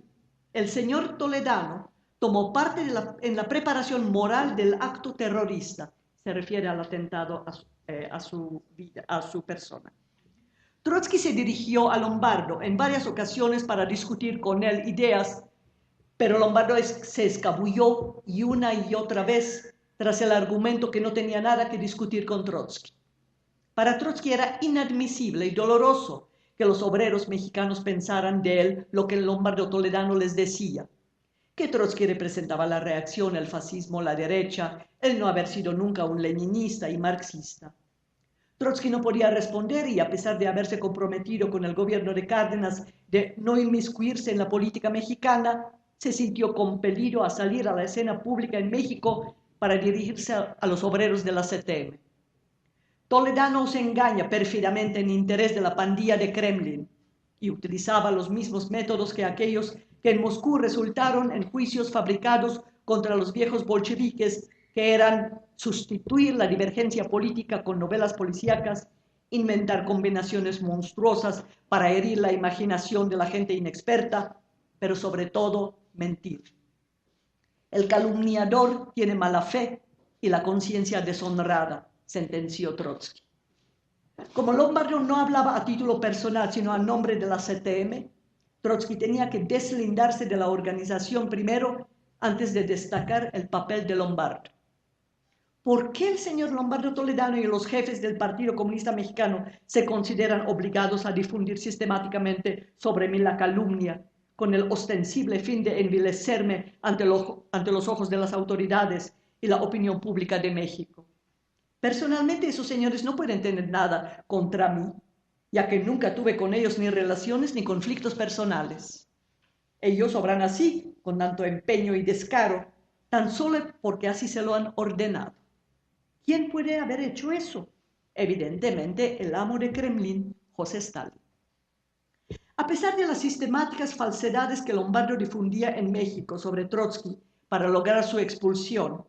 el señor Toledano tomó parte en la preparación moral del acto terrorista. Se refiere al atentado a su persona. Trotsky se dirigió a Lombardo en varias ocasiones para discutir con él ideas, pero Lombardo se escabulló y una y otra vez tras el argumento que no tenía nada que discutir con Trotsky. Para Trotsky era inadmisible y doloroso que los obreros mexicanos pensaran de él lo que el Lombardo Toledano les decía, que Trotsky representaba la reacción, el fascismo, la derecha, el no haber sido nunca un leninista y marxista. Trotsky no podía responder y, a pesar de haberse comprometido con el gobierno de Cárdenas de no inmiscuirse en la política mexicana, se sintió compelido a salir a la escena pública en México para dirigirse a los obreros de la CTM. Toledano se engaña pérfidamente en interés de la pandilla de Kremlin y utilizaba los mismos métodos que aquellos que en Moscú resultaron en juicios fabricados contra los viejos bolcheviques, que eran sustituir la divergencia política con novelas policíacas, inventar combinaciones monstruosas para herir la imaginación de la gente inexperta, pero sobre todo mentir. El calumniador tiene mala fe y la conciencia deshonrada, sentenció Trotsky. Como Lombardo no hablaba a título personal, sino a nombre de la CTM, Trotsky tenía que deslindarse de la organización primero antes de destacar el papel de Lombardo. ¿Por qué el señor Lombardo Toledano y los jefes del Partido Comunista Mexicano se consideran obligados a difundir sistemáticamente sobre mí la calumnia con el ostensible fin de envilecerme ante los ojos de las autoridades y la opinión pública de México? Personalmente, esos señores no pueden tener nada contra mí, ya que nunca tuve con ellos ni relaciones ni conflictos personales. Ellos obran así, con tanto empeño y descaro, tan solo porque así se lo han ordenado. ¿Quién puede haber hecho eso? Evidentemente, el amo de Kremlin, José Stalin. A pesar de las sistemáticas falsedades que Lombardo difundía en México sobre Trotsky para lograr su expulsión,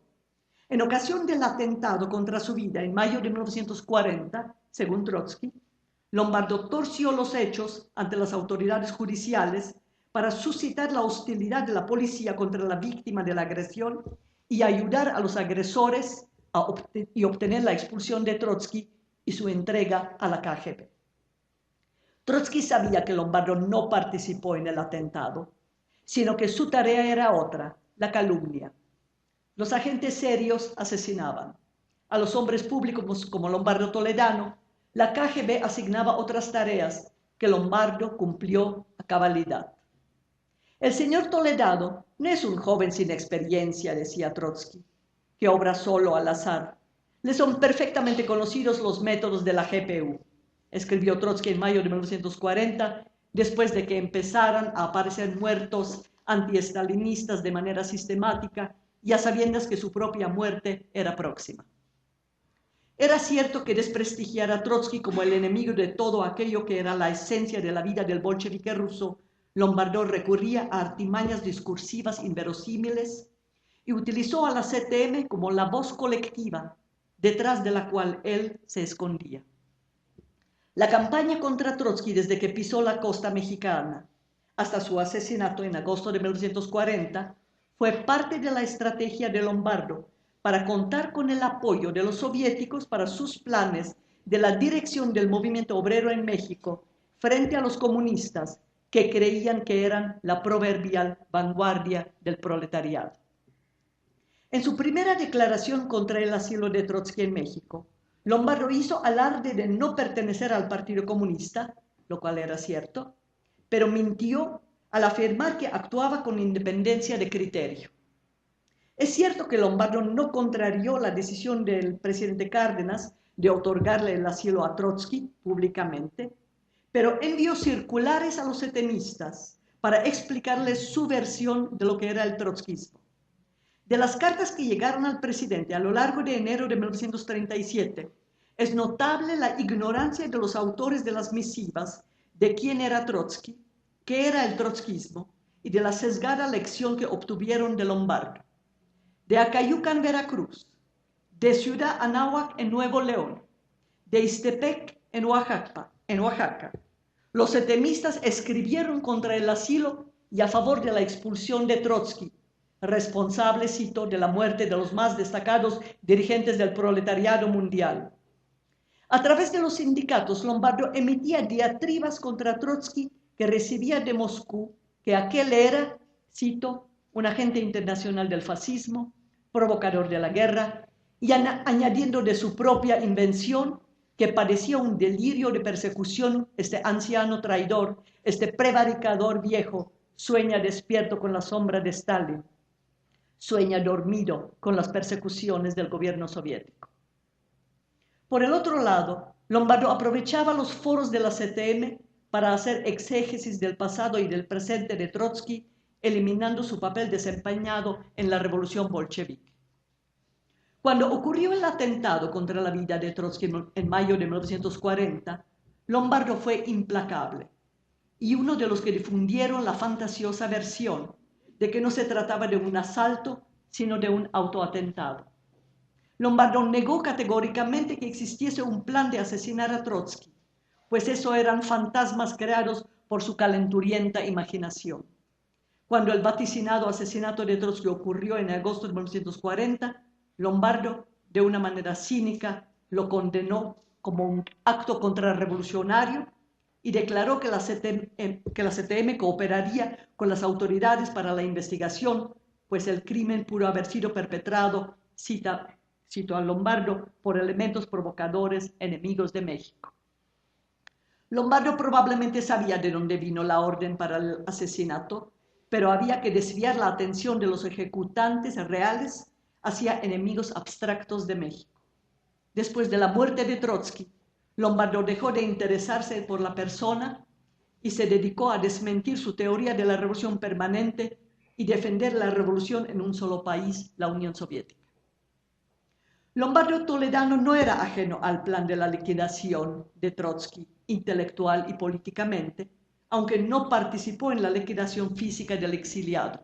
en ocasión del atentado contra su vida en mayo de 1940, según Trotsky, Lombardo torció los hechos ante las autoridades judiciales para suscitar la hostilidad de la policía contra la víctima de la agresión y ayudar a los agresores y obtener la expulsión de Trotsky y su entrega a la KGB. Trotsky sabía que Lombardo no participó en el atentado, sino que su tarea era otra, la calumnia. Los agentes serios asesinaban. A los hombres públicos como Lombardo Toledano, la KGB asignaba otras tareas que Lombardo cumplió a cabalidad. El señor Toledano no es un joven sin experiencia, decía Trotsky, que obra solo al azar. Le son perfectamente conocidos los métodos de la GPU, escribió Trotsky en mayo de 1940, después de que empezaran a aparecer muertos antiestalinistas de manera sistemática y a sabiendas que su propia muerte era próxima. Era cierto que desprestigiar a Trotsky como el enemigo de todo aquello que era la esencia de la vida del bolchevique ruso, Lombardo recurría a artimañas discursivas inverosímiles y utilizó a la CTM como la voz colectiva detrás de la cual él se escondía. La campaña contra Trotsky desde que pisó la costa mexicana hasta su asesinato en agosto de 1940 fue parte de la estrategia de Lombardo para contar con el apoyo de los soviéticos para sus planes de la dirección del movimiento obrero en México frente a los comunistas que creían que eran la proverbial vanguardia del proletariado. En su primera declaración contra el asilo de Trotsky en México, Lombardo hizo alarde de no pertenecer al Partido Comunista, lo cual era cierto, pero mintió al afirmar que actuaba con independencia de criterio. Es cierto que Lombardo no contrarió la decisión del presidente Cárdenas de otorgarle el asilo a Trotsky públicamente, pero envió circulares a los setenistas para explicarles su versión de lo que era el trotskismo. De las cartas que llegaron al presidente a lo largo de enero de 1937, es notable la ignorancia de los autores de las misivas de quién era Trotsky, qué era el trotskismo y de la sesgada lección que obtuvieron de Lombardo. De Acayucan, Veracruz, de Ciudad Anáhuac en Nuevo León, de Ixtepec en Oaxaca, los setemistas escribieron contra el asilo y a favor de la expulsión de Trotsky, responsable, cito, de la muerte de los más destacados dirigentes del proletariado mundial. A través de los sindicatos, Lombardo emitía diatribas contra Trotsky que recibía de Moscú, que aquel era, cito, un agente internacional del fascismo, provocador de la guerra, y añadiendo de su propia invención que padecía un delirio de persecución, este anciano traidor, este prevaricador viejo, sueña despierto con la sombra de Stalin, sueña dormido con las persecuciones del gobierno soviético. Por el otro lado, Lombardo aprovechaba los foros de la CTM para hacer exégesis del pasado y del presente de Trotsky, eliminando su papel desempeñado en la revolución bolchevique. Cuando ocurrió el atentado contra la vida de Trotsky en mayo de 1940, Lombardo fue implacable y uno de los que difundieron la fantasiosa versión de que no se trataba de un asalto, sino de un autoatentado. Lombardo negó categóricamente que existiese un plan de asesinar a Trotsky, pues eso eran fantasmas creados por su calenturienta imaginación. Cuando el vaticinado asesinato de Trotsky ocurrió en agosto de 1940, Lombardo, de una manera cínica, lo condenó como un acto contrarrevolucionario y declaró que la CTM cooperaría con las autoridades para la investigación, pues el crimen pudo haber sido perpetrado, cito, cito a Lombardo, por elementos provocadores enemigos de México. Lombardo probablemente sabía de dónde vino la orden para el asesinato, pero había que desviar la atención de los ejecutantes reales hacia enemigos abstractos de México. Después de la muerte de Trotsky, Lombardo dejó de interesarse por la persona y se dedicó a desmentir su teoría de la revolución permanente y defender la revolución en un solo país, la Unión Soviética. Lombardo Toledano no era ajeno al plan de la liquidación de Trotsky, intelectual y políticamente, aunque no participó en la liquidación física del exiliado.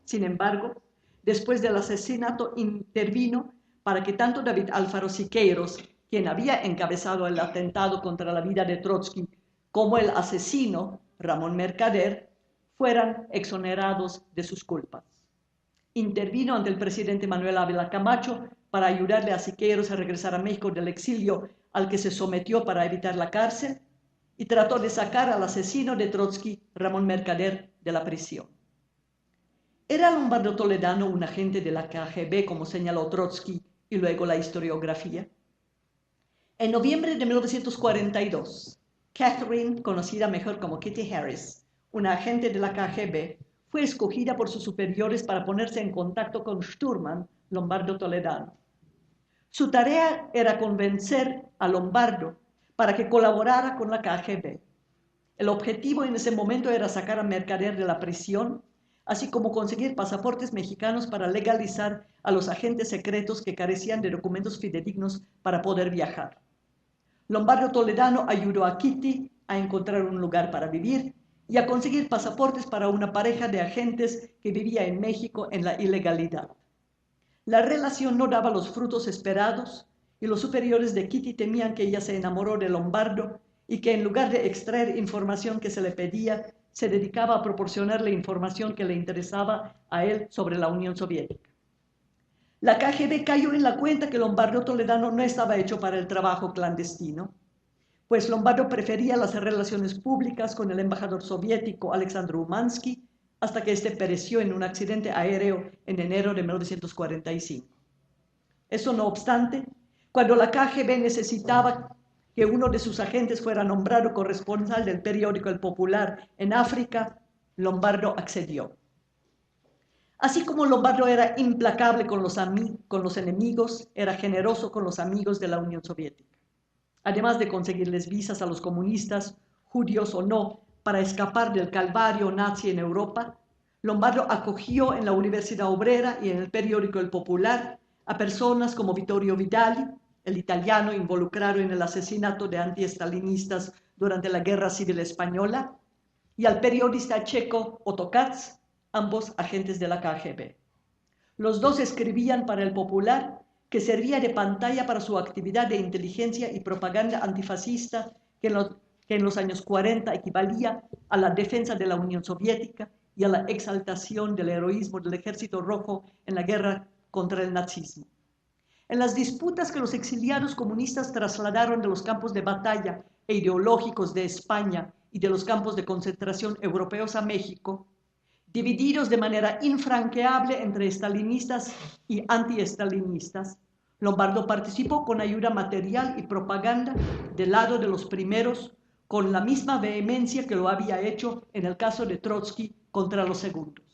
Sin embargo, después del asesinato intervino para que tanto David Alfaro Siqueiros, quien había encabezado el atentado contra la vida de Trotsky, como el asesino, Ramón Mercader, fueran exonerados de sus culpas. Intervino ante el presidente Manuel Ávila Camacho para ayudarle a Siqueiros a regresar a México del exilio al que se sometió para evitar la cárcel y trató de sacar al asesino de Trotsky, Ramón Mercader, de la prisión. ¿Era Lombardo Toledano un agente de la KGB, como señaló Trotsky y luego la historiografía? En noviembre de 1942, Catherine, conocida mejor como Kitty Harris, una agente de la KGB, fue escogida por sus superiores para ponerse en contacto con Sturman, Lombardo Toledano. Su tarea era convencer a Lombardo para que colaborara con la KGB. El objetivo en ese momento era sacar a Mercader de la prisión, así como conseguir pasaportes mexicanos para legalizar a los agentes secretos que carecían de documentos fidedignos para poder viajar. Lombardo Toledano ayudó a Kitty a encontrar un lugar para vivir y a conseguir pasaportes para una pareja de agentes que vivía en México en la ilegalidad. La relación no daba los frutos esperados y los superiores de Kitty temían que ella se enamoró de Lombardo y que en lugar de extraer información que se le pedía, se dedicaba a proporcionarle información que le interesaba a él sobre la Unión Soviética. La KGB cayó en la cuenta que Lombardo Toledano no estaba hecho para el trabajo clandestino, pues Lombardo prefería las relaciones públicas con el embajador soviético Alexander Umansky hasta que éste pereció en un accidente aéreo en enero de 1945. Eso no obstante, cuando la KGB necesitaba que uno de sus agentes fuera nombrado corresponsal del periódico El Popular en África, Lombardo accedió. Así como Lombardo era implacable con los enemigos, era generoso con los amigos de la Unión Soviética. Además de conseguirles visas a los comunistas, judíos o no, para escapar del calvario nazi en Europa, Lombardo acogió en la Universidad Obrera y en el periódico El Popular a personas como Vittorio Vidali, el italiano involucrado en el asesinato de antiestalinistas durante la Guerra Civil Española, y al periodista checo Otto Katz, ambos agentes de la KGB. Los dos escribían para El Popular, que servía de pantalla para su actividad de inteligencia y propaganda antifascista que en los años 40 equivalía a la defensa de la Unión Soviética y a la exaltación del heroísmo del Ejército Rojo en la guerra contra el nazismo. En las disputas que los exiliados comunistas trasladaron de los campos de batalla e ideológicos de España y de los campos de concentración europeos a México, divididos de manera infranqueable entre estalinistas y antiestalinistas, Lombardo participó con ayuda material y propaganda del lado de los primeros, con la misma vehemencia que lo había hecho en el caso de Trotsky contra los segundos.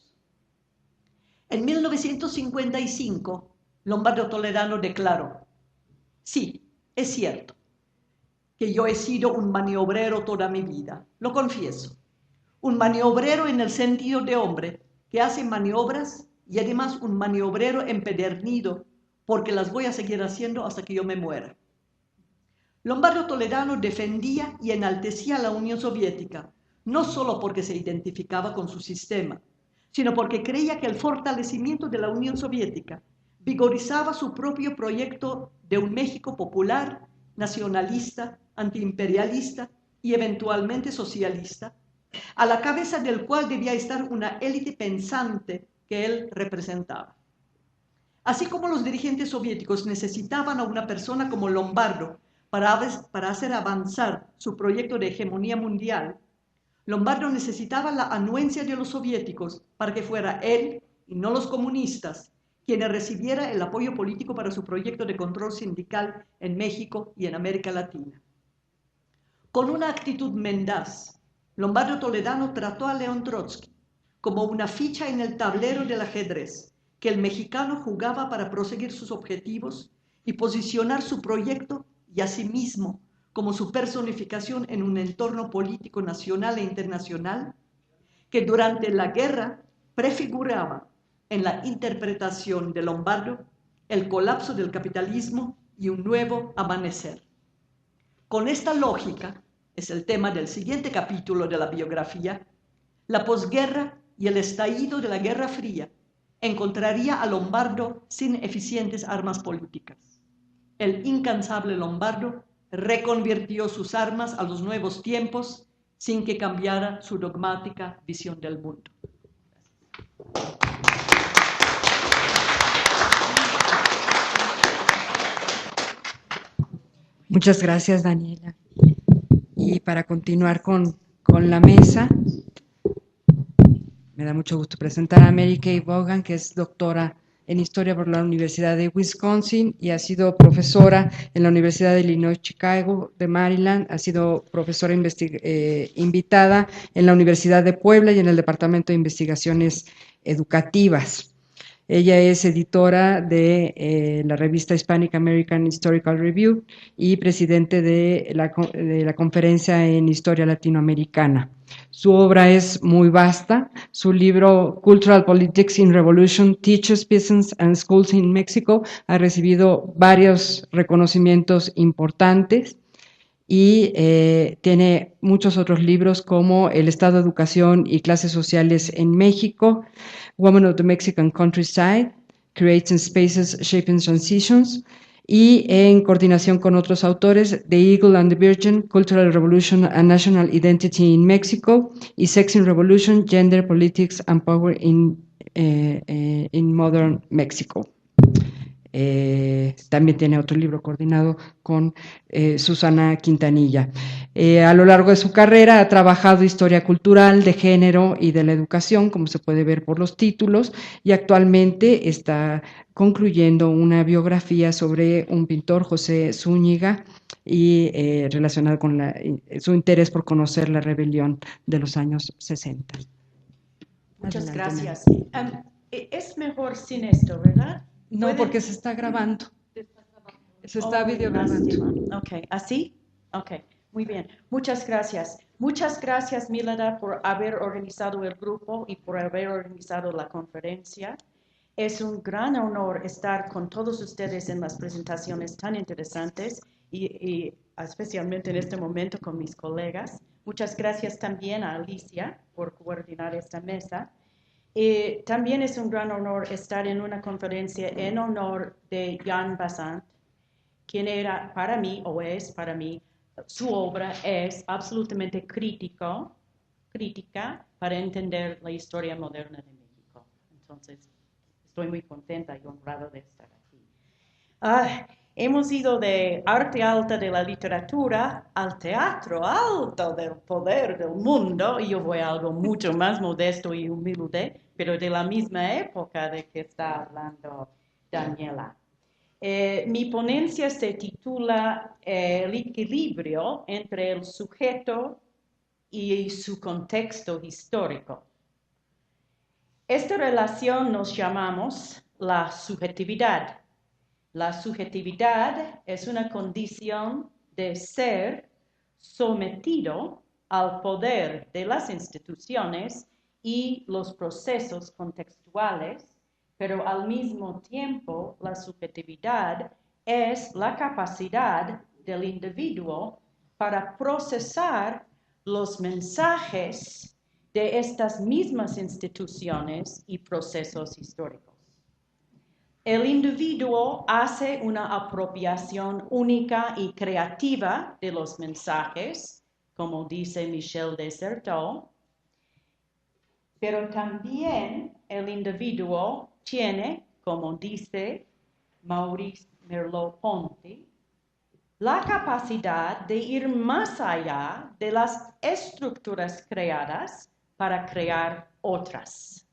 En 1955, Lombardo Toledano declaró: sí, es cierto que yo he sido un maniobrero toda mi vida, lo confieso. Un maniobrero en el sentido de hombre que hace maniobras y además un maniobrero empedernido porque las voy a seguir haciendo hasta que yo me muera. Lombardo Toledano defendía y enaltecía a la Unión Soviética, no solo porque se identificaba con su sistema, sino porque creía que el fortalecimiento de la Unión Soviética vigorizaba su propio proyecto de un México popular, nacionalista, antiimperialista y eventualmente socialista, a la cabeza del cual debía estar una élite pensante que él representaba. Así como los dirigentes soviéticos necesitaban a una persona como Lombardo para hacer avanzar su proyecto de hegemonía mundial, Lombardo necesitaba la anuencia de los soviéticos para que fuera él, y no los comunistas, quien recibiera el apoyo político para su proyecto de control sindical en México y en América Latina. Con una actitud mendaz, Lombardo Toledano trató a León Trotsky como una ficha en el tablero del ajedrez que el mexicano jugaba para proseguir sus objetivos y posicionar su proyecto y a sí mismo como su personificación en un entorno político nacional e internacional que durante la guerra prefiguraba en la interpretación de Lombardo el colapso del capitalismo y un nuevo amanecer. Con esta lógica, es el tema del siguiente capítulo de la biografía, la posguerra y el estallido de la Guerra Fría encontraría a Lombardo sin eficientes armas políticas. El incansable Lombardo reconvirtió sus armas a los nuevos tiempos sin que cambiara su dogmática visión del mundo.
Muchas gracias, Daniela. Y para continuar con la mesa, me da mucho gusto presentar a Mary Kay Vaughan, que es doctora en Historia por la Universidad de Wisconsin y ha sido profesora en la Universidad de Illinois Chicago de Maryland, ha sido profesora invitada en la Universidad de Puebla y en el Departamento de Investigaciones Educativas. Ella es editora de la revista Hispanic American Historical Review y presidente de la Conferencia en Historia Latinoamericana. Su obra es muy vasta. Su libro Cultural Politics in Revolution, Teachers, Peasants and Schools in Mexico ha recibido varios reconocimientos importantes y tiene muchos otros libros como El Estado, Educación y Clases Sociales en México, Women of the Mexican Countryside, Creating Spaces, Shaping Transitions, y en coordinación con otros autores, The Eagle and the Virgin, Cultural Revolution and National Identity in Mexico, y Sex in Revolution, Gender, Politics and Power in Modern Mexico. También tiene otro libro coordinado con Susana Quintanilla. A lo largo de su carrera ha trabajado historia cultural, de género y de la educación, como se puede ver por los títulos, y actualmente está concluyendo una biografía sobre un pintor, José Zúñiga, y relacionado con su interés por conocer la rebelión de los años 60.
Muchas
Adelante,
gracias. Es mejor sin esto, ¿verdad?
No, porque se está grabando. Se está videograbando.
Ok, ¿así? Ok, muy bien. Muchas gracias. Muchas gracias, Milada, por haber organizado el grupo y por haber organizado la conferencia. Es un gran honor estar con todos ustedes en las presentaciones tan interesantes y especialmente en este momento con mis colegas. Muchas gracias también a Alicia por coordinar esta mesa. También es un gran honor estar en una conferencia en honor de Jan Bazant, quien era para mí, o es para mí, su obra es absolutamente crítica para entender la historia moderna de México. Entonces, estoy muy contenta y honrada de estar aquí. Hemos ido de arte alta de la literatura al teatro alto del poder del mundo, y yo voy a algo mucho más modesto y humilde, pero de la misma época de que está hablando Daniela. Mi ponencia se titula El equilibrio entre el sujeto y su contexto histórico. Esta relación nos llamamos la subjetividad. La subjetividad es una condición de ser sometido al poder de las instituciones y los procesos contextuales, pero al mismo tiempo la subjetividad es la capacidad del individuo para procesar los mensajes de estas mismas instituciones y procesos históricos. El individuo hace una apropiación única y creativa de los mensajes, como dice Michel de Certeau, pero también el individuo tiene, como dice Maurice Merleau-Ponty, la capacidad de ir más allá de las estructuras creadas para crear otras.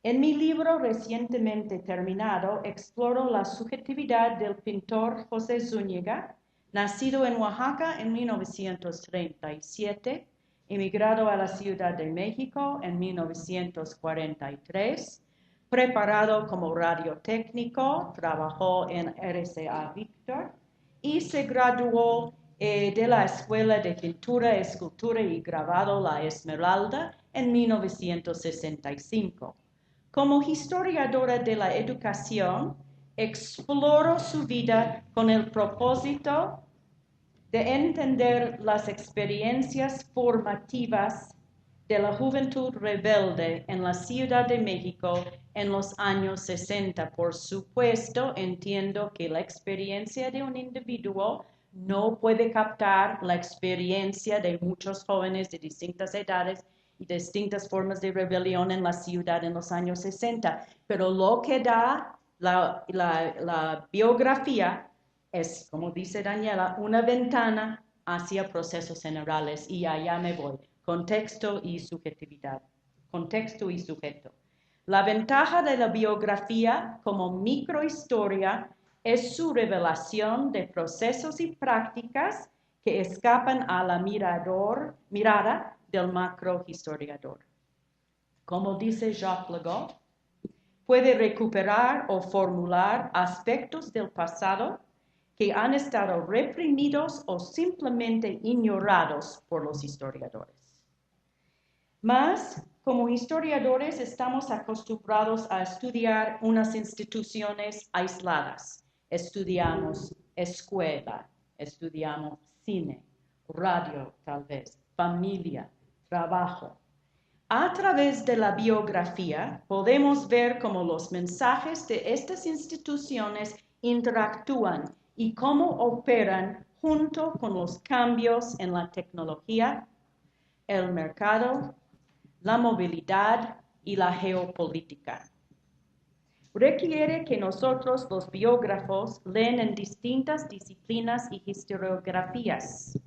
En mi libro recientemente terminado, exploro la subjetividad del pintor José Zúñiga, nacido en Oaxaca en 1937, emigrado a la Ciudad de México en 1943, preparado como radiotécnico, trabajó en RCA Víctor y se graduó de la Escuela de Pintura, Escultura y Grabado La Esmeralda en 1965. Como historiadora de la educación, exploro su vida con el propósito de entender las experiencias formativas de la juventud rebelde en la Ciudad de México en los años 60. Por supuesto, entiendo que la experiencia de un individuo no puede captar la experiencia de muchos jóvenes de distintas edades y distintas formas de rebelión en la ciudad en los años 60. Pero lo que da la biografía es, como dice Daniela, una ventana hacia procesos generales, y allá me voy. Contexto y subjetividad. Contexto y sujeto. La ventaja de la biografía como microhistoria es su revelación de procesos y prácticas que escapan a la mirada del macrohistoriador. Como dice Jacques Legault, puede recuperar o formular aspectos del pasado que han estado reprimidos o simplemente ignorados por los historiadores. Mas, como historiadores estamos acostumbrados a estudiar unas instituciones aisladas. Estudiamos escuela, estudiamos cine, radio tal vez, familia, trabajo. A través de la biografía podemos ver cómo los mensajes de estas instituciones interactúan y cómo operan junto con los cambios en la tecnología, el mercado, la movilidad y la geopolítica. Requiere que nosotros, los biógrafos, leen en distintas disciplinas y historiografías.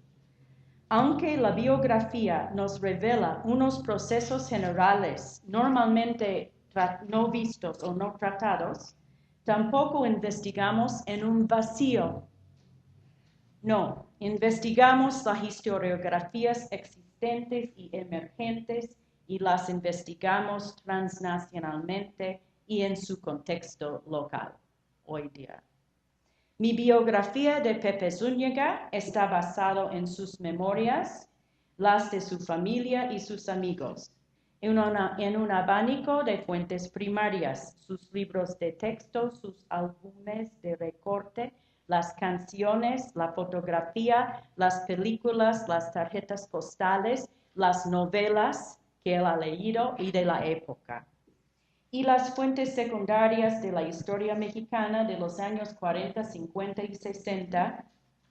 Aunque la biografía nos revela unos procesos generales normalmente no vistos o no tratados, tampoco investigamos en un vacío. No, investigamos las historiografías existentes y emergentes y las investigamos transnacionalmente y en su contexto local hoy día. Mi biografía de Pepe Zúñiga está basado en sus memorias, las de su familia y sus amigos, en un abanico de fuentes primarias, sus libros de texto, sus álbumes de recorte, las canciones, la fotografía, las películas, las tarjetas postales, las novelas que él ha leído y de la época. Y las fuentes secundarias de la historia mexicana de los años 40, 50 y 60,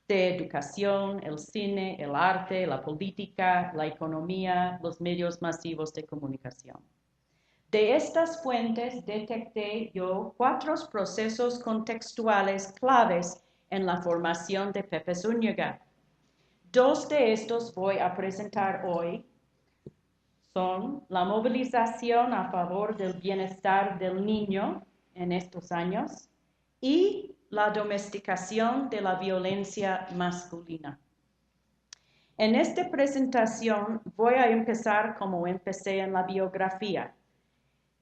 de educación, el cine, el arte, la política, la economía, los medios masivos de comunicación. De estas fuentes detecté yo 4 procesos contextuales claves en la formación de Pepe Zúñiga. 2 de estos voy a presentar hoy. Son la movilización a favor del bienestar del niño en estos años y la domesticación de la violencia masculina. En esta presentación voy a empezar como empecé en la biografía.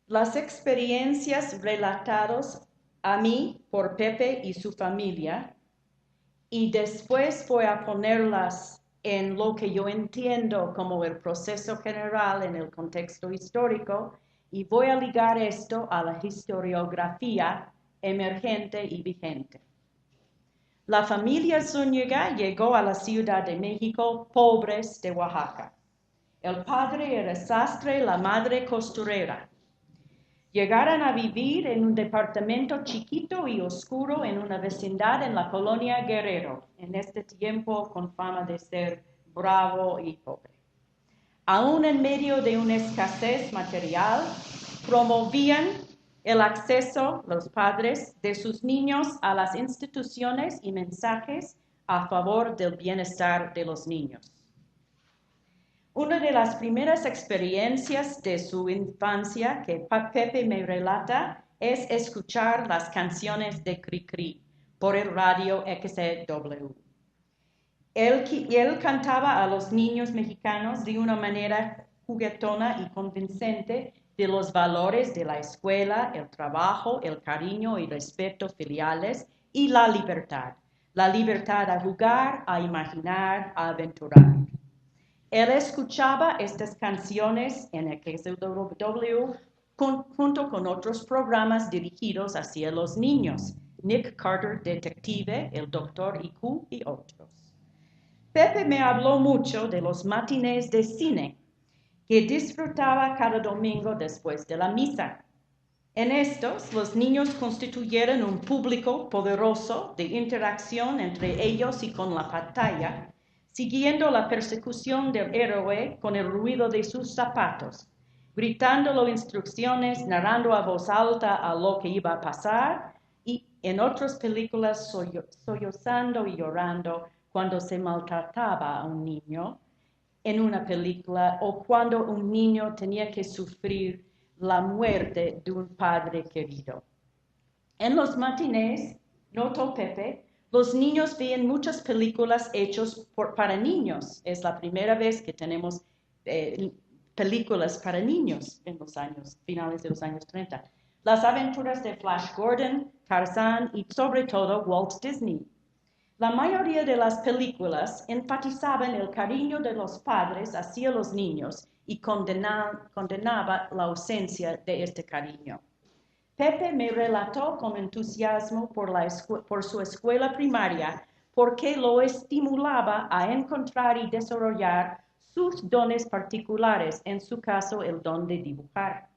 Las experiencias relatadas a mí por Pepe y su familia, y después voy a ponerlas en lo que yo entiendo como el proceso general en el contexto histórico, y voy a ligar esto a la historiografía emergente y vigente. La familia Zúñiga llegó a la Ciudad de México pobres de Oaxaca. El padre era sastre, la madre costurera. Llegaron a vivir en un departamento chiquito y oscuro en una vecindad en la colonia Guerrero, en este tiempo con fama de ser bravo y pobre. Aún en medio de una escasez material, promovían el acceso, los padres, de sus niños a las instituciones y mensajes a favor del bienestar de los niños. Una de las primeras experiencias de su infancia que Pepe me relata es escuchar las canciones de Cricri por el radio XCW. Él cantaba a los niños mexicanos de una manera juguetona y convincente de los valores de la escuela, el trabajo, el cariño y respeto filiales y la libertad. La libertad a jugar, a imaginar, a aventurar. Él escuchaba estas canciones en el KCW junto con otros programas dirigidos hacia los niños, Nick Carter Detective, El Doctor IQ y otros. Pepe me habló mucho de los matinés de cine que disfrutaba cada domingo después de la misa. En estos, los niños constituyeron un público poderoso de interacción entre ellos y con la pantalla, siguiendo la persecución del héroe con el ruido de sus zapatos, gritándole instrucciones, narrando a voz alta a lo que iba a pasar y en otras películas sollozando y llorando cuando se maltrataba a un niño en una película o cuando un niño tenía que sufrir la muerte de un padre querido. En los matinés, notó Pepe, los niños veían muchas películas hechas para niños. Es la primera vez que tenemos películas para niños en los años, finales de los años 30. Las aventuras de Flash Gordon, Tarzán y sobre todo Walt Disney. La mayoría de las películas enfatizaban el cariño de los padres hacia los niños y condenaba la ausencia de este cariño. Pepe me relató con entusiasmo por su escuela primaria porque lo estimulaba a encontrar y desarrollar sus dones particulares, en su caso el don de dibujar.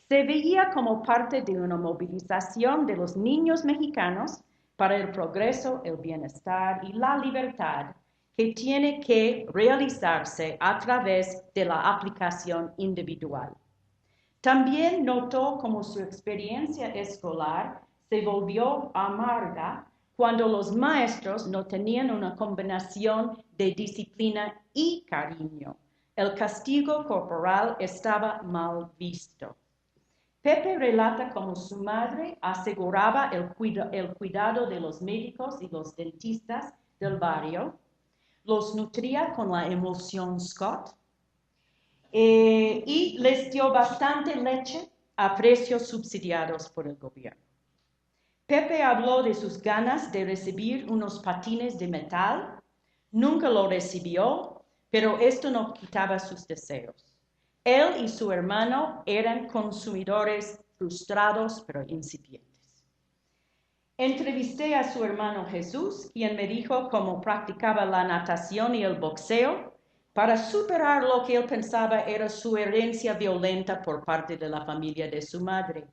Se veía como parte de una movilización de los niños mexicanos para el progreso, el bienestar y la libertad que tiene que realizarse a través de la aplicación individual. También notó cómo su experiencia escolar se volvió amarga cuando los maestros no tenían una combinación de disciplina y cariño. El castigo corporal estaba mal visto. Pepe relata cómo su madre aseguraba el cuidado de los médicos y los dentistas del barrio, los nutría con la emulsión Scott y les dio bastante leche a precios subsidiados por el gobierno. Pepe habló de sus ganas de recibir unos patines de metal. Nunca lo recibió, pero esto no quitaba sus deseos. Él y su hermano eran consumidores frustrados pero incipientes. Entrevisté a su hermano Jesús, quien me dijo cómo practicaba la natación y el boxeo para superar lo que él pensaba era su herencia violenta por parte de la familia de su madre.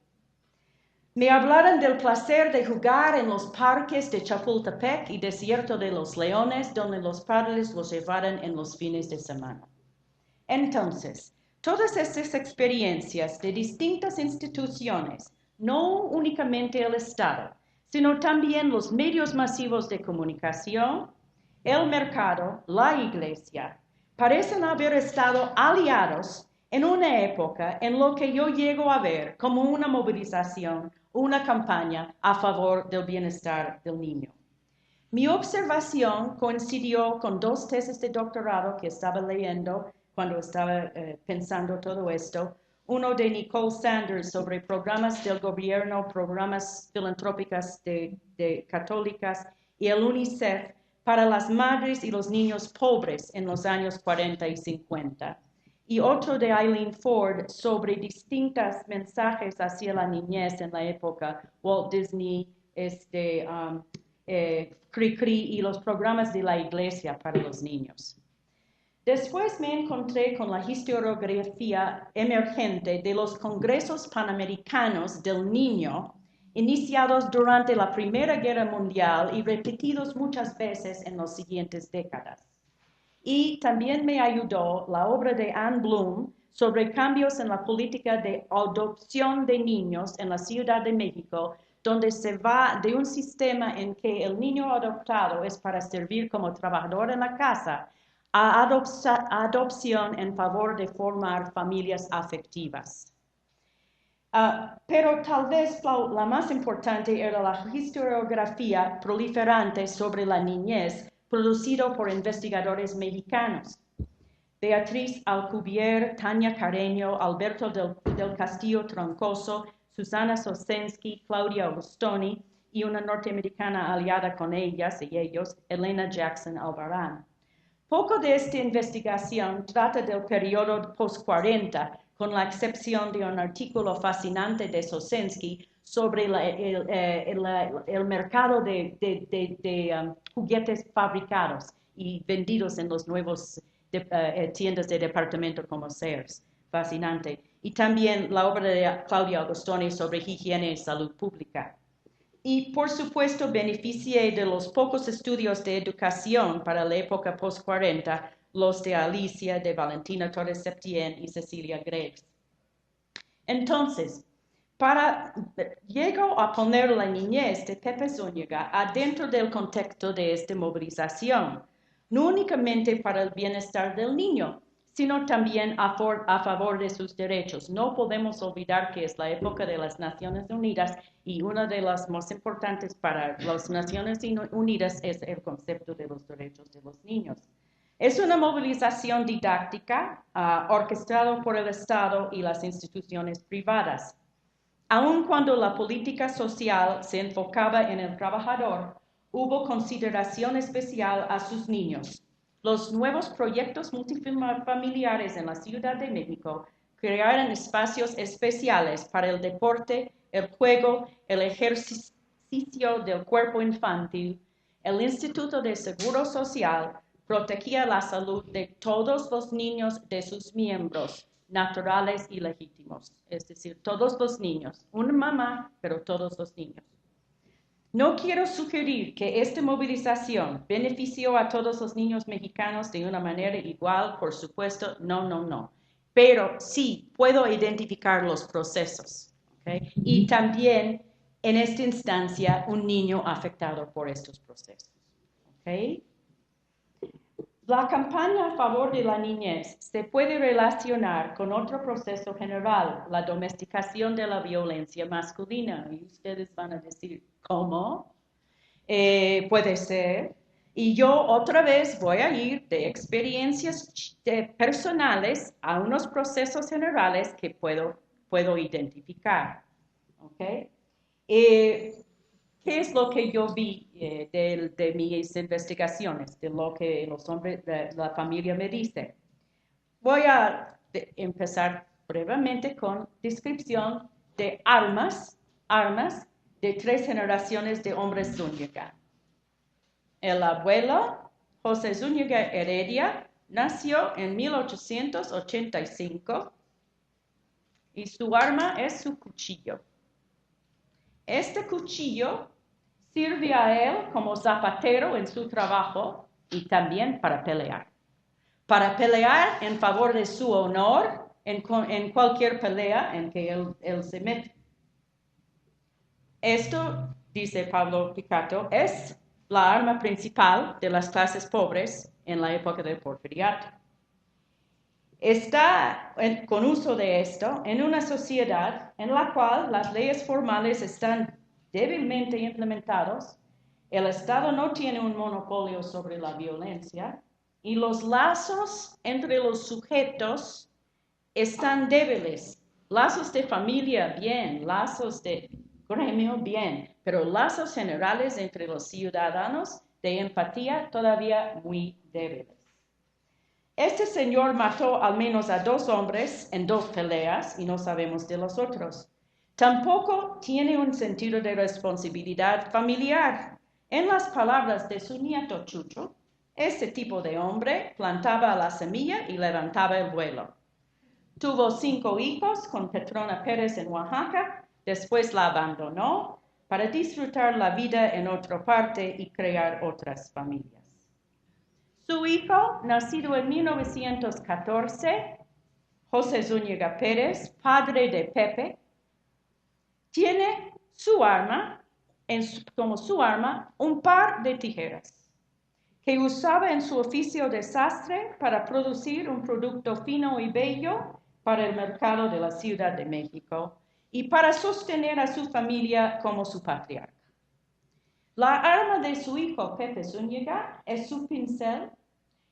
Me hablaron del placer de jugar en los parques de Chapultepec y Desierto de los Leones, donde los padres los llevaran en los fines de semana. Entonces, todas estas experiencias de distintas instituciones, no únicamente el Estado, sino también los medios masivos de comunicación, el mercado, la iglesia, parecen haber estado aliados en una época en lo que yo llego a ver como una movilización, una campaña a favor del bienestar del niño. Mi observación coincidió con 2 tesis de doctorado que estaba leyendo cuando estaba pensando todo esto. Uno de Nicole Sanders sobre programas del gobierno, programas filantrópicas de católicas y el UNICEF para las madres y los niños pobres en los años 40 y 50. Y otro de Eileen Ford sobre distintos mensajes hacia la niñez en la época, Walt Disney, Cricri y los programas de la iglesia para los niños. Después me encontré con la historiografía emergente de los congresos panamericanos del niño, iniciados durante la Primera Guerra Mundial y repetidos muchas veces en las siguientes décadas. Y también me ayudó la obra de Anne Bloom sobre cambios en la política de adopción de niños en la Ciudad de México, donde se va de un sistema en que el niño adoptado es para servir como trabajador en la casa a adopción en favor de formar familias afectivas. Pero tal vez la más importante era la historiografía proliferante sobre la niñez producido por investigadores mexicanos. Beatriz Alcubierre, Tania Carreño, Alberto del Castillo Troncoso, Susana Sosensky, Claudia Augustoni y una norteamericana aliada con ellas y ellos, Elena Jackson Albarrán. Poco de esta investigación trata del periodo post-40, con la excepción de un artículo fascinante de Sosensky sobre el mercado de juguetes fabricados y vendidos en los nuevos tiendas de departamento como Sears. Fascinante. Y también la obra de Claudia Augustoni sobre higiene y salud pública. Y, por supuesto, beneficié de los pocos estudios de educación para la época post-40, los de Alicia, de Valentina Torres Septien y Cecilia Graves. Entonces, llego a poner la niñez de Pepe Zúñiga adentro del contexto de esta movilización, no únicamente para el bienestar del niño, sino también a favor de sus derechos. No podemos olvidar que es la época de las Naciones Unidas y una de las más importantes para las Naciones Unidas es el concepto de los derechos de los niños. Es una movilización didáctica orquestada por el Estado y las instituciones privadas. Aun cuando la política social se enfocaba en el trabajador, hubo consideración especial a sus niños. Los nuevos proyectos multifamiliares en la Ciudad de México crearon espacios especiales para el deporte, el juego, el ejercicio del cuerpo infantil. El Instituto de Seguro Social protegía la salud de todos los niños de sus miembros, naturales y legítimos, es decir, todos los niños, una mamá, pero todos los niños. No quiero sugerir que esta movilización benefició a todos los niños mexicanos de una manera igual, por supuesto, no. Pero sí puedo identificar los procesos, ¿okay? Y también, en esta instancia, un niño afectado por estos procesos, ¿okay? La campaña a favor de la niñez se puede relacionar con otro proceso general, la domesticación de la violencia masculina. Y ustedes van a decir, ¿cómo? Puede ser. Y yo otra vez voy a ir de experiencias personales a unos procesos generales que puedo identificar. ¿Okay? ¿Qué es lo que yo vi de mis investigaciones, de lo que los hombres de la familia me dicen? Voy a empezar brevemente con descripción de armas de 3 generaciones de hombres Zúñiga. El abuelo, José Zúñiga Heredia, nació en 1885 y su arma es su cuchillo. Este cuchillo sirve a él como zapatero en su trabajo y también para pelear. Para pelear en favor de su honor en cualquier pelea en que él se mete. Esto, dice Pablo Picato, es la arma principal de las clases pobres en la época del Porfiriato. Está con uso de esto en una sociedad en la cual las leyes formales están débilmente implementadas, el Estado no tiene un monopolio sobre la violencia y los lazos entre los sujetos están débiles. Lazos de familia, bien, lazos de gremio, bien, pero lazos generales entre los ciudadanos de empatía todavía muy débiles. Este señor mató al menos a 2 hombres en 2 peleas y no sabemos de los otros. Tampoco tiene un sentido de responsabilidad familiar. En las palabras de su nieto Chucho, este tipo de hombre plantaba la semilla y levantaba el vuelo. Tuvo 5 hijos con Petrona Pérez en Oaxaca, después la abandonó para disfrutar la vida en otra parte y crear otras familias. Su hijo, nacido en 1914, José Zúñiga Pérez, padre de Pepe, tiene como su arma un par de tijeras. que usaba en su oficio de sastre para producir un producto fino y bello para el mercado de la Ciudad de México y para sostener a su familia como su patriarca. La arma de su hijo Pepe Zúñiga es su pincel,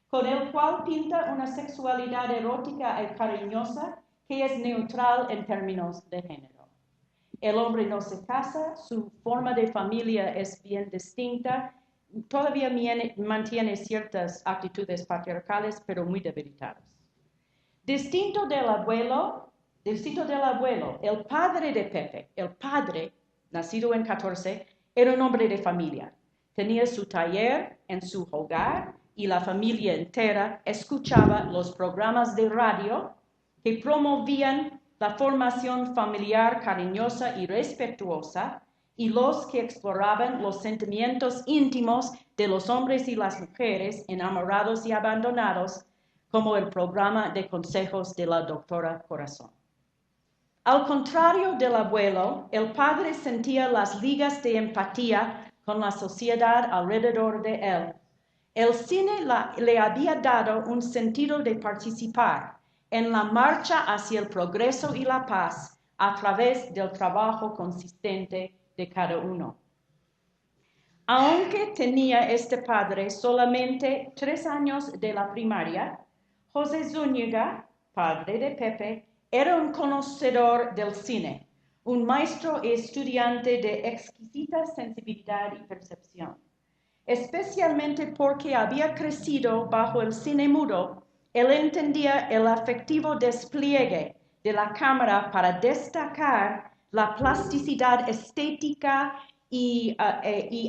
con el cual pinta una sexualidad erótica y cariñosa que es neutral en términos de género. El hombre no se casa, su forma de familia es bien distinta, todavía mantiene ciertas actitudes patriarcales, pero muy debilitadas. Distinto del abuelo, el padre de Pepe, el padre, nacido en 14, era un hombre de familia. Tenía su taller en su hogar y la familia entera escuchaba los programas de radio que promovían la formación familiar cariñosa y respetuosa y los que exploraban los sentimientos íntimos de los hombres y las mujeres enamorados y abandonados, como el programa de consejos de la doctora Corazón. Al contrario del abuelo, el padre sentía las ligas de empatía con la sociedad alrededor de él. El cine le había dado un sentido de participar en la marcha hacia el progreso y la paz a través del trabajo consistente de cada uno. Aunque tenía este padre solamente 3 años de la primaria, José Zúñiga, padre de Pepe, era un conocedor del cine, un maestro y estudiante de exquisita sensibilidad y percepción. Especialmente porque había crecido bajo el cine mudo, él entendía el afectivo despliegue de la cámara para destacar la plasticidad estética y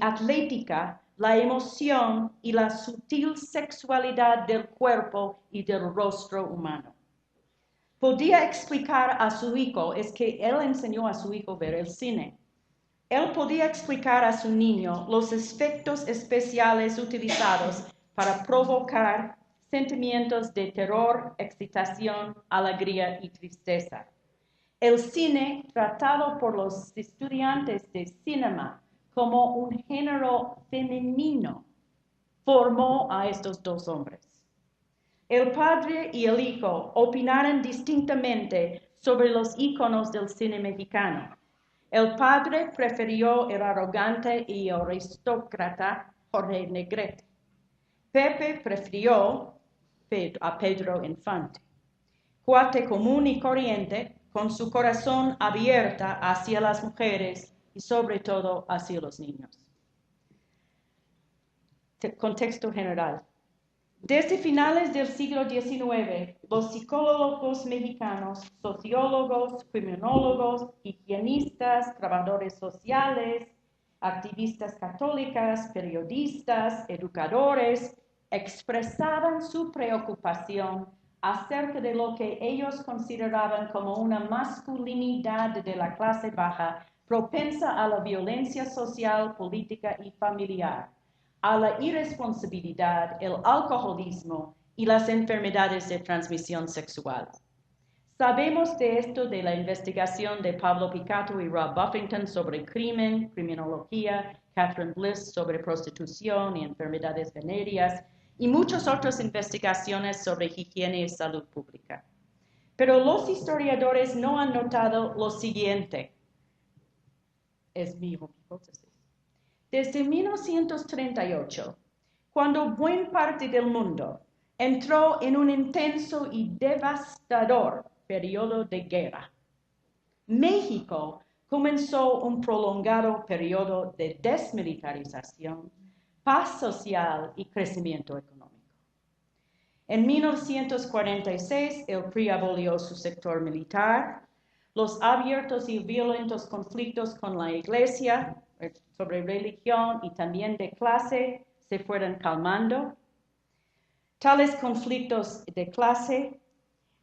atlética, la emoción y la sutil sexualidad del cuerpo y del rostro humano. Podía explicar a su hijo, es que él enseñó a su hijo a ver el cine. Él podía explicar a su niño los efectos especiales utilizados para provocar sentimientos de terror, excitación, alegría y tristeza. El cine, tratado por los estudiantes de cinema como un género femenino, formó a estos dos hombres. El padre y el hijo opinaron distintamente sobre los íconos del cine mexicano. El padre prefirió el arrogante y aristócrata Jorge Negrete. Pepe prefirió a Pedro Infante, cuate común y corriente, con su corazón abierta hacia las mujeres y sobre todo hacia los niños. Contexto general. Desde finales del siglo XIX, los psicólogos mexicanos, sociólogos, criminólogos, higienistas, trabajadores sociales, activistas católicas, periodistas, educadores, expresaban su preocupación acerca de lo que ellos consideraban como una masculinidad de la clase baja propensa a la violencia social, política y familiar, a la irresponsabilidad, el alcoholismo y las enfermedades de transmisión sexual. Sabemos de esto de la investigación de Pablo Picato y Rob Buffington sobre crimen, criminología, Catherine Bliss sobre prostitución y enfermedades venéreas, y muchas otras investigaciones sobre higiene y salud pública. Pero los historiadores no han notado lo siguiente. Es mi hipótesis. Desde 1938, cuando buena parte del mundo entró en un intenso y devastador periodo de guerra, México comenzó un prolongado periodo de desmilitarización, paz social y crecimiento económico. En 1946, el PRI abolió su sector militar. Los abiertos y violentos conflictos con la Iglesia sobre religión y también de clase se fueron calmando. Tales conflictos de clase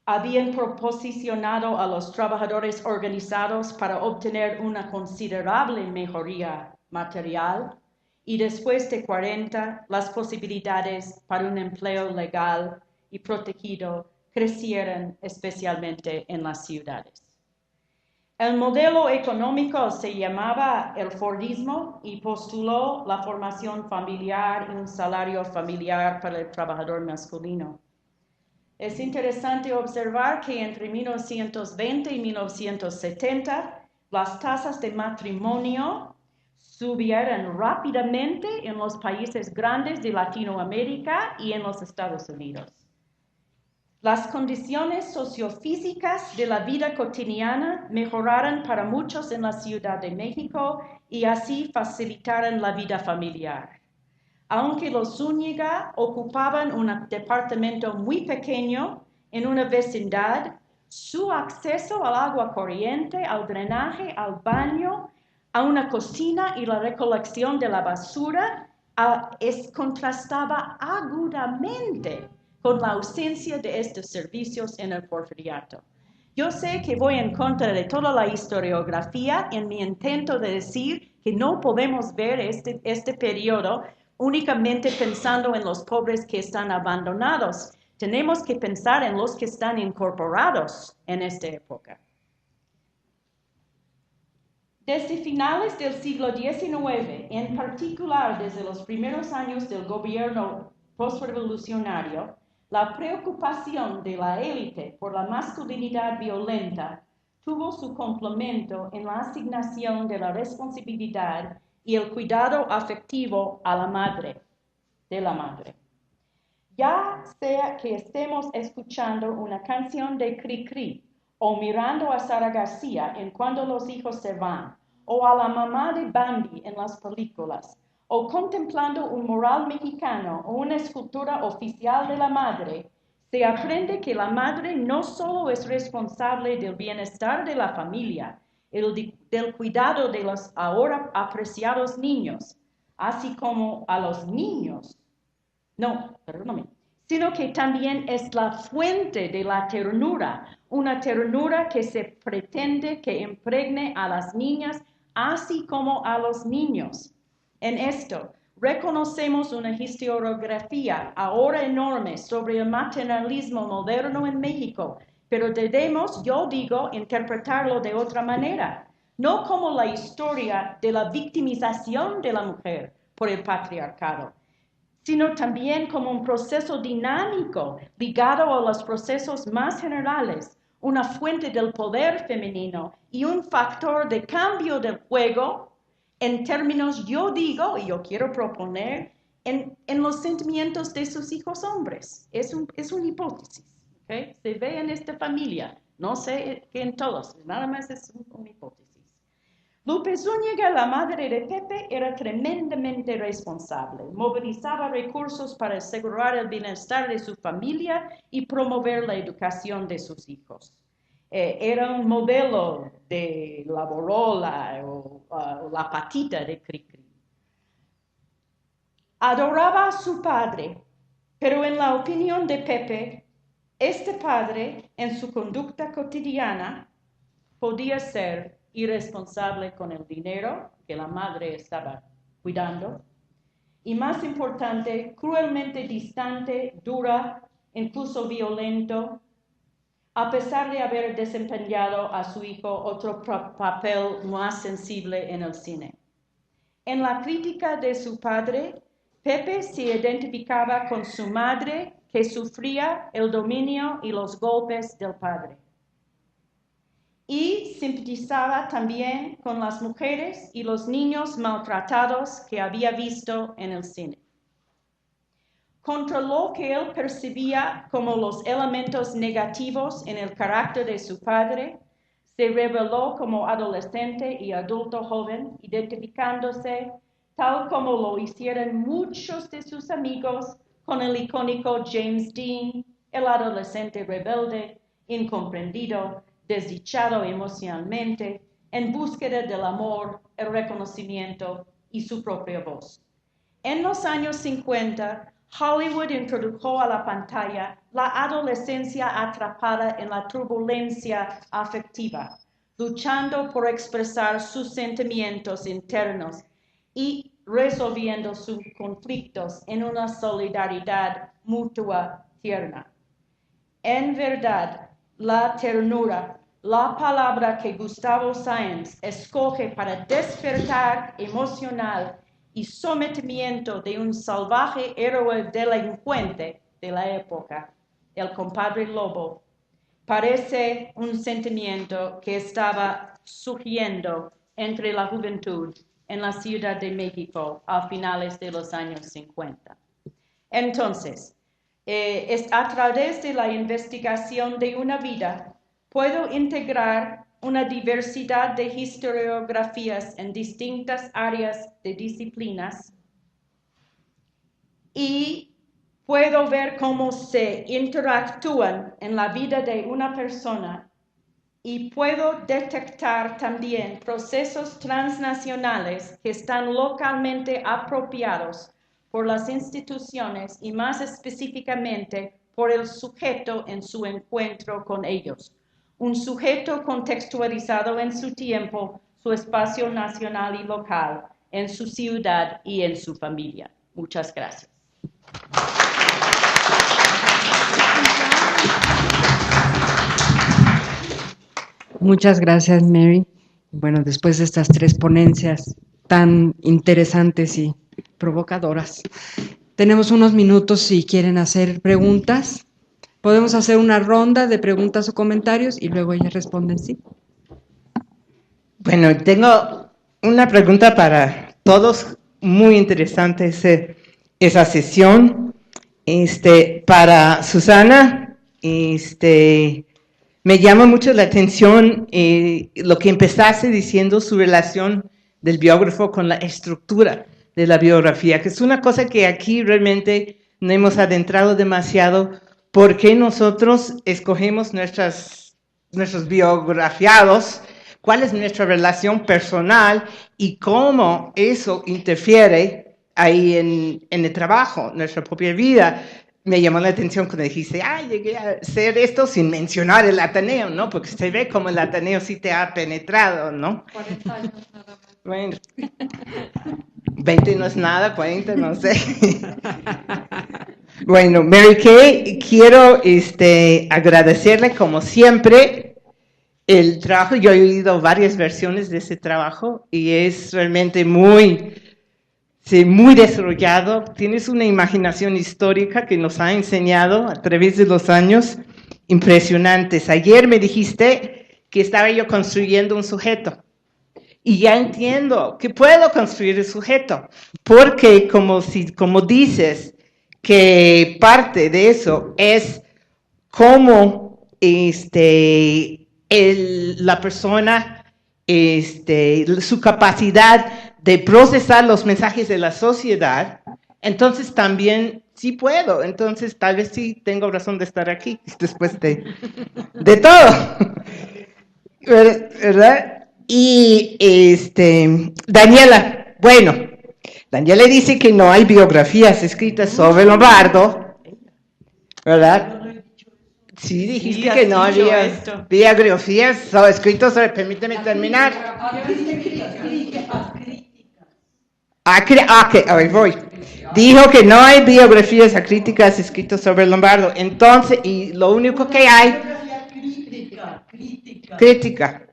habían proposicionado a los trabajadores organizados para obtener una considerable mejoría material y después de 40, las posibilidades para un empleo legal y protegido crecieron especialmente en las ciudades. El modelo económico se llamaba el Fordismo y postuló la formación familiar y un salario familiar para el trabajador masculino. Es interesante observar que entre 1920 y 1970 las tasas de matrimonio subieron rápidamente en los países grandes de Latinoamérica y en los Estados Unidos. Las condiciones sociofísicas de la vida cotidiana mejoraron para muchos en la Ciudad de México y así facilitaron la vida familiar. Aunque los Zúñiga ocupaban un departamento muy pequeño en una vecindad, su acceso al agua corriente, al drenaje, al baño, a una cocina y la recolección de la basura contrastaba agudamente con la ausencia de estos servicios en el porfiriato. Yo sé que voy en contra de toda la historiografía en mi intento de decir que no podemos ver este periodo únicamente pensando en los pobres que están abandonados. Tenemos que pensar en los que están incorporados en esta época. Desde finales del siglo XIX, en particular desde los primeros años del gobierno postrevolucionario, la preocupación de la élite por la masculinidad violenta tuvo su complemento en la asignación de la responsabilidad y el cuidado afectivo a la madre, de la madre. Ya sea que estemos escuchando una canción de Cri-Cri o mirando a Sara García en Cuando los hijos se van, o a la mamá de Bambi en las películas, o contemplando un mural mexicano o una escultura oficial de la madre, se aprende que la madre no solo es responsable del bienestar de la familia, del cuidado de los ahora apreciados niños, así como a los niños. Sino que también es la fuente de la ternura, una ternura que se pretende que impregne a las niñas así como a los niños. En esto, reconocemos una historiografía ahora enorme sobre el maternalismo moderno en México, pero debemos, yo digo, interpretarlo de otra manera, no como la historia de la victimización de la mujer por el patriarcado, sino también como un proceso dinámico ligado a los procesos más generales, una fuente del poder femenino y un factor de cambio del juego en términos, yo digo, y yo quiero proponer, en los sentimientos de sus hijos hombres. Es una hipótesis, ¿okay? Se ve en esta familia, no sé que en todos, nada más es una hipótesis. Lupe Zúñiga, la madre de Pepe, era tremendamente responsable. Movilizaba recursos para asegurar el bienestar de su familia y promover la educación de sus hijos. Era un modelo de la borola o la patita de Cri-Cri. Adoraba a su padre, pero en la opinión de Pepe, este padre, en su conducta cotidiana, podía ser irresponsable con el dinero que la madre estaba cuidando y, más importante, cruelmente distante, dura, incluso violento, a pesar de haber desempeñado a su hijo otro papel más sensible en el cine. En la crítica de su padre, Pepe se identificaba con su madre que sufría el dominio y los golpes del padre. Y simpatizaba también con las mujeres y los niños maltratados que había visto en el cine. Contra lo que él percibía como los elementos negativos en el carácter de su padre, se rebeló como adolescente y adulto joven, identificándose, tal como lo hicieron muchos de sus amigos, con el icónico James Dean, el adolescente rebelde, incomprendido, desdichado emocionalmente, en búsqueda del amor, el reconocimiento y su propia voz. En los años 50, Hollywood introdujo a la pantalla la adolescencia atrapada en la turbulencia afectiva, luchando por expresar sus sentimientos internos y resolviendo sus conflictos en una solidaridad mutua tierna. En verdad, la ternura la palabra que Gustavo Sáenz escoge para despertar emocional y sometimiento de un salvaje héroe delincuente de la época, el compadre Lobo, parece un sentimiento que estaba surgiendo entre la juventud en la Ciudad de México a finales de los años 50. Entonces, a través de la investigación de una vida, puedo integrar una diversidad de historiografías en distintas áreas de disciplinas y puedo ver cómo se interactúan en la vida de una persona y puedo detectar también procesos transnacionales que están localmente apropiados por las instituciones y más específicamente por el sujeto en su encuentro con ellos. Un sujeto contextualizado en su tiempo, su espacio nacional y local, en su ciudad y en su familia. Muchas gracias.
Muchas gracias, Mary. Bueno, después de estas tres ponencias tan interesantes y provocadoras, tenemos unos minutos si quieren hacer preguntas. Podemos hacer una ronda de preguntas o comentarios y luego ellas responden sí.
Bueno, tengo una pregunta para todos, muy interesante esa sesión. Para Susana, me llama mucho la atención lo que empezaste diciendo, su relación del biógrafo con la estructura de la biografía, que es una cosa que aquí realmente no hemos adentrado demasiado. ¿Por qué nosotros escogemos nuestros biografiados? ¿Cuál es nuestra relación personal y cómo eso interfiere ahí en el trabajo, nuestra propia vida? Me llamó la atención cuando dijiste, llegué a hacer esto sin mencionar el Ateneo, ¿no? Porque se ve como el Ateneo sí te ha penetrado, ¿no?
40 años nada más.
Bueno, 20 no es nada, 40 no sé. Bueno, Mary Kay, quiero agradecerle como siempre el trabajo. Yo he oído varias versiones de ese trabajo y es realmente muy desarrollado. Tienes una imaginación histórica que nos ha enseñado a través de los años impresionantes. Ayer me dijiste que estaba yo construyendo un sujeto. Y ya entiendo que puedo construir el sujeto, porque como dices que parte de eso es cómo la persona, su capacidad de procesar los mensajes de la sociedad, entonces también sí puedo, entonces tal vez sí tengo razón de estar aquí después de todo, ¿verdad? Y Daniela, Daniela dice que no hay biografías escritas sobre Lombardo, ¿verdad? Sí, dijiste que no había biografías escritas sobre, permíteme terminar. A ver, voy. Dijo que no hay biografías acríticas escritas sobre Lombardo, entonces, y lo único que hay... Crítica.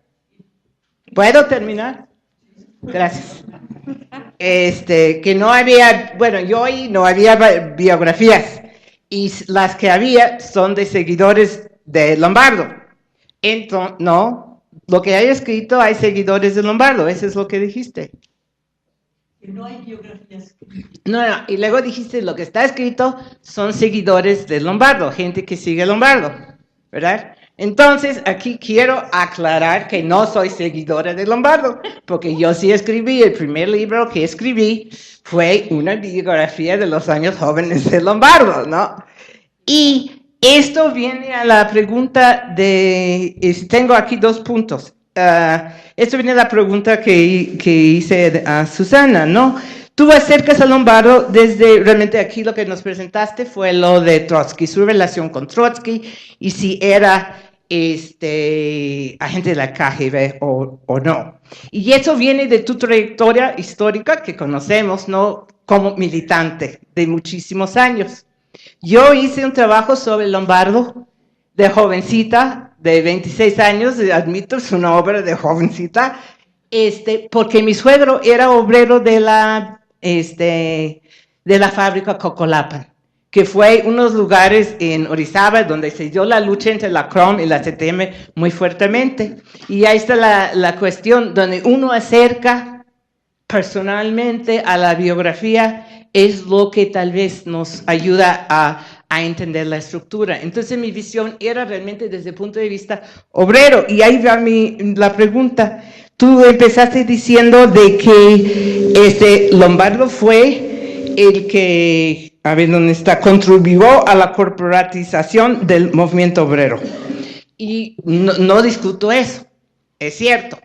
¿Puedo terminar? Gracias. Que no había, yo oí, no había biografías, y las que había son de seguidores de Lombardo. Entonces, no, lo que hay escrito hay seguidores de Lombardo, eso es lo que dijiste.
Que no hay biografías.
No, y luego dijiste, lo que está escrito son seguidores de Lombardo, gente que sigue Lombardo, ¿verdad? Entonces, aquí quiero aclarar que no soy seguidora de Lombardo, porque yo sí escribí, el primer libro que escribí fue una biografía de los años jóvenes de Lombardo, ¿no? Y esto viene a la pregunta tengo aquí 2 puntos. Esto viene a la pregunta que hice a Susana, ¿no? Tú acercas a Lombardo realmente aquí lo que nos presentaste fue lo de Trotsky, su relación con Trotsky y si era agente de la KGB o no. Y eso viene de tu trayectoria histórica que conocemos, ¿no? Como militante de muchísimos años. Yo hice un trabajo sobre Lombardo de jovencita, de 26 años, admito, es una obra de jovencita, porque mi suegro era obrero de la fábrica Cocolapan, que fue unos lugares en Orizaba donde se dio la lucha entre la CROM y la CTM muy fuertemente. Y ahí está la cuestión donde uno acerca personalmente a la biografía, es lo que tal vez nos ayuda a entender la estructura. Entonces mi visión era realmente desde el punto de vista obrero. Y ahí va la pregunta. Tú empezaste diciendo de que Lombardo fue el que, a ver dónde está, contribuyó a la corporatización del movimiento obrero. Y no discuto eso, es cierto.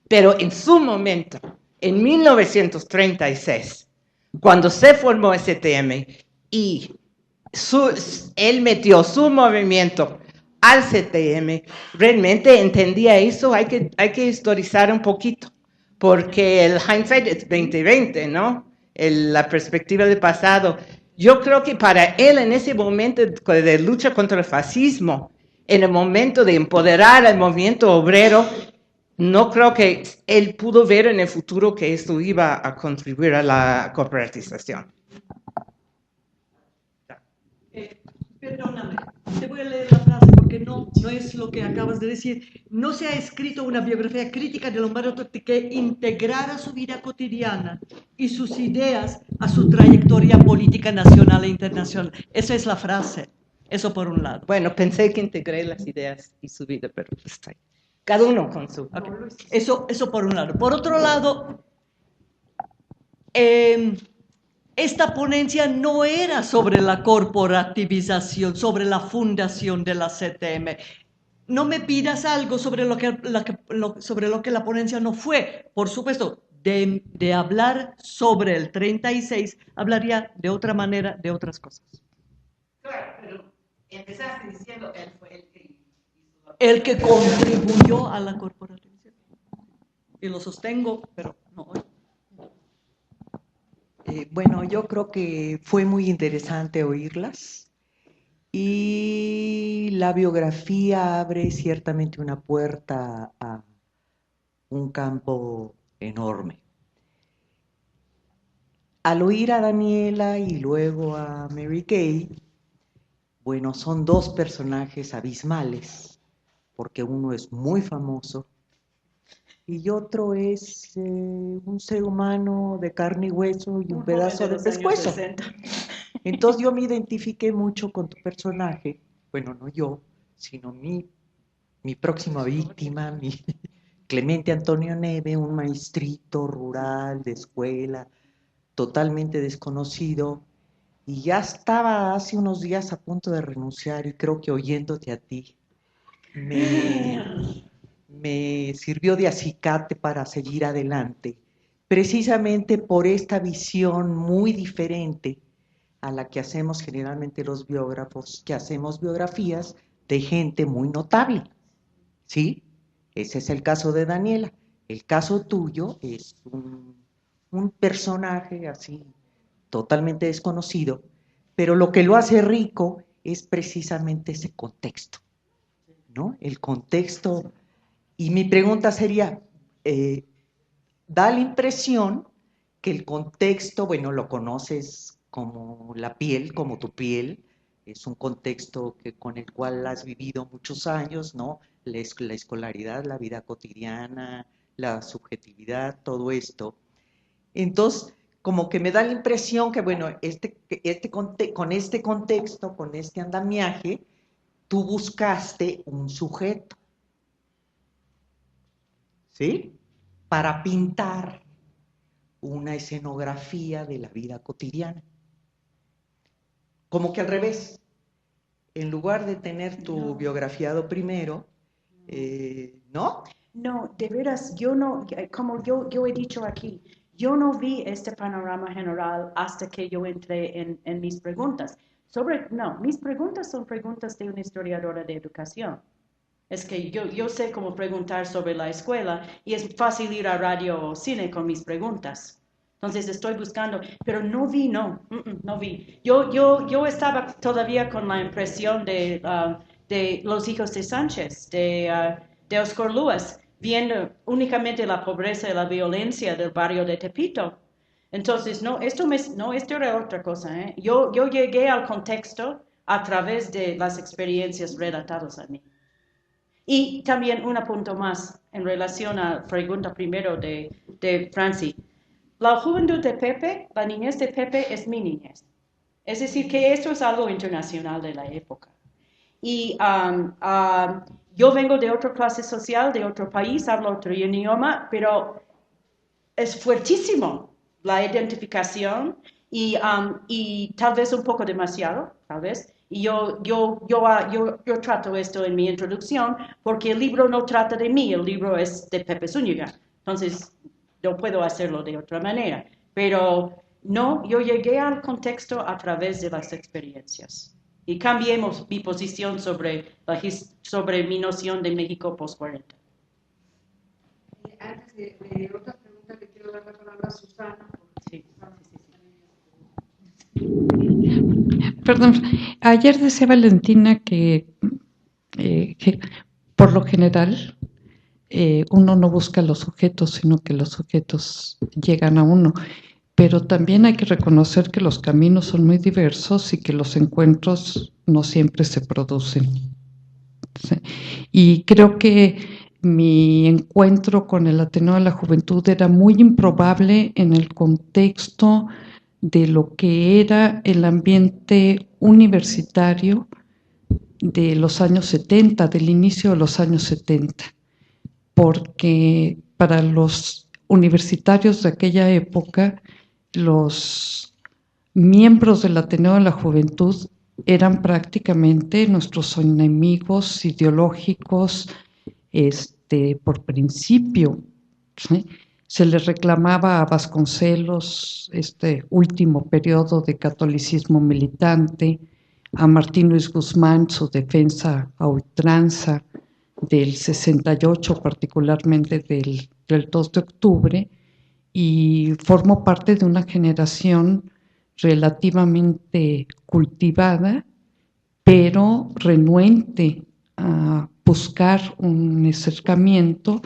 Pero en su momento, en 1936, cuando se formó STM y él metió su movimiento al CTM, realmente entendía eso, hay que historizar un poquito, porque el hindsight es 2020, ¿no? La perspectiva del pasado. Yo creo que para él en ese momento de lucha contra el fascismo, en el momento de empoderar al movimiento obrero, no creo que él pudo ver en el futuro que esto iba a contribuir a la corporatización.
Perdóname, te voy a leer la frase porque no es lo que acabas de decir. No se ha escrito una biografía crítica de Lombardo Totti que integrara su vida cotidiana y sus ideas a su trayectoria política nacional e internacional. Esa es la frase. Eso por un lado.
Bueno, pensé que integré las ideas y su vida, pero está ahí. Cada uno con su...
Okay. Eso por un lado. Por otro lado, esta ponencia no era sobre la corporativización, sobre la fundación de la CTM. No me pidas algo sobre lo que la ponencia no fue. Por supuesto, de hablar sobre el 36, hablaría de otra manera, de otras cosas.
Claro, pero empezaste diciendo él fue el que...
El que contribuyó a la corporativización. Y lo sostengo, pero no hoy.
Bueno, yo creo que fue muy interesante oírlas y la biografía abre ciertamente una puerta a un campo enorme. Al oír a Daniela y luego a Mary Kay, bueno, son dos personajes abismales, porque uno es muy famoso y otro es un ser humano de carne y hueso y un pedazo de pescuezo. Entonces yo me identifiqué mucho con tu personaje, bueno, no yo, sino mi próxima víctima, mi Clemente Antonio Neve, un maestrito rural de escuela, totalmente desconocido, y ya estaba hace unos días a punto de renunciar y creo que oyéndote a ti me sirvió de acicate para seguir adelante, precisamente por esta visión muy diferente a la que hacemos generalmente los biógrafos, que hacemos biografías de gente muy notable, ¿sí? Ese es el caso de Daniela. El caso tuyo es un personaje así, totalmente desconocido, pero lo que lo hace rico es precisamente ese contexto, ¿no? El contexto. Y mi pregunta sería, da la impresión que el contexto, bueno, lo conoces como la piel, como tu piel, es un contexto con el cual has vivido muchos años, ¿no? La escolaridad, la vida cotidiana, la subjetividad, todo esto. Entonces, como que me da la impresión que, bueno, con este contexto, con este andamiaje, tú buscaste un sujeto, ¿sí? Para pintar una escenografía de la vida cotidiana. Como que al revés, en lugar de tener tu biografiado primero, ¿no?
No, de veras, yo no, como yo he dicho aquí, yo no vi este panorama general hasta que yo entré en mis preguntas. Mis preguntas son preguntas de una historiadora de educación. Es que yo sé cómo preguntar sobre la escuela y es fácil ir a radio o cine con mis preguntas. Entonces estoy buscando, pero no vi. Yo estaba todavía con la impresión de de los hijos de Sánchez, de Oscar Luis, viendo únicamente la pobreza y la violencia del barrio de Tepito. Entonces, esto era otra cosa, ¿eh? Yo llegué al contexto a través de las experiencias relatadas a mí. Y también un punto más en relación a la pregunta primero de Franci. La juventud de Pepe, la niñez de Pepe es mi niñez. Es decir, que esto es algo internacional de la época. Y yo vengo de otra clase social, de otro país, hablo otro idioma, pero es fuertísimo la identificación y tal vez un poco demasiado, tal vez. Y yo trato esto en mi introducción porque el libro no trata de mí, el libro es de Pepe Zúñiga. Entonces, no puedo hacerlo de otra manera. Pero no, yo llegué al contexto a través de las experiencias. Y cambiemos mi posición sobre mi noción de México post-40.
Antes de otra pregunta, le quiero dar la palabra a Susana.
Sí.
Perdón, ayer decía Valentina que por lo general uno no busca los sujetos, sino que los sujetos llegan a uno. Pero también hay que reconocer que los caminos son muy diversos y que los encuentros no siempre se producen. ¿Sí? Y creo que mi encuentro con el Ateneo de la Juventud era muy improbable en el contexto de lo que era el ambiente universitario de los años 70, del inicio de los años 70, porque para los universitarios de aquella época, los miembros del Ateneo de la Juventud eran prácticamente nuestros enemigos ideológicos por principio, ¿sí? Se les reclamaba a Vasconcelos este último periodo de catolicismo militante, a Martín Luis Guzmán su defensa a ultranza del 68, particularmente del 2 de octubre, y formó parte de una generación relativamente cultivada, pero renuente a buscar un acercamiento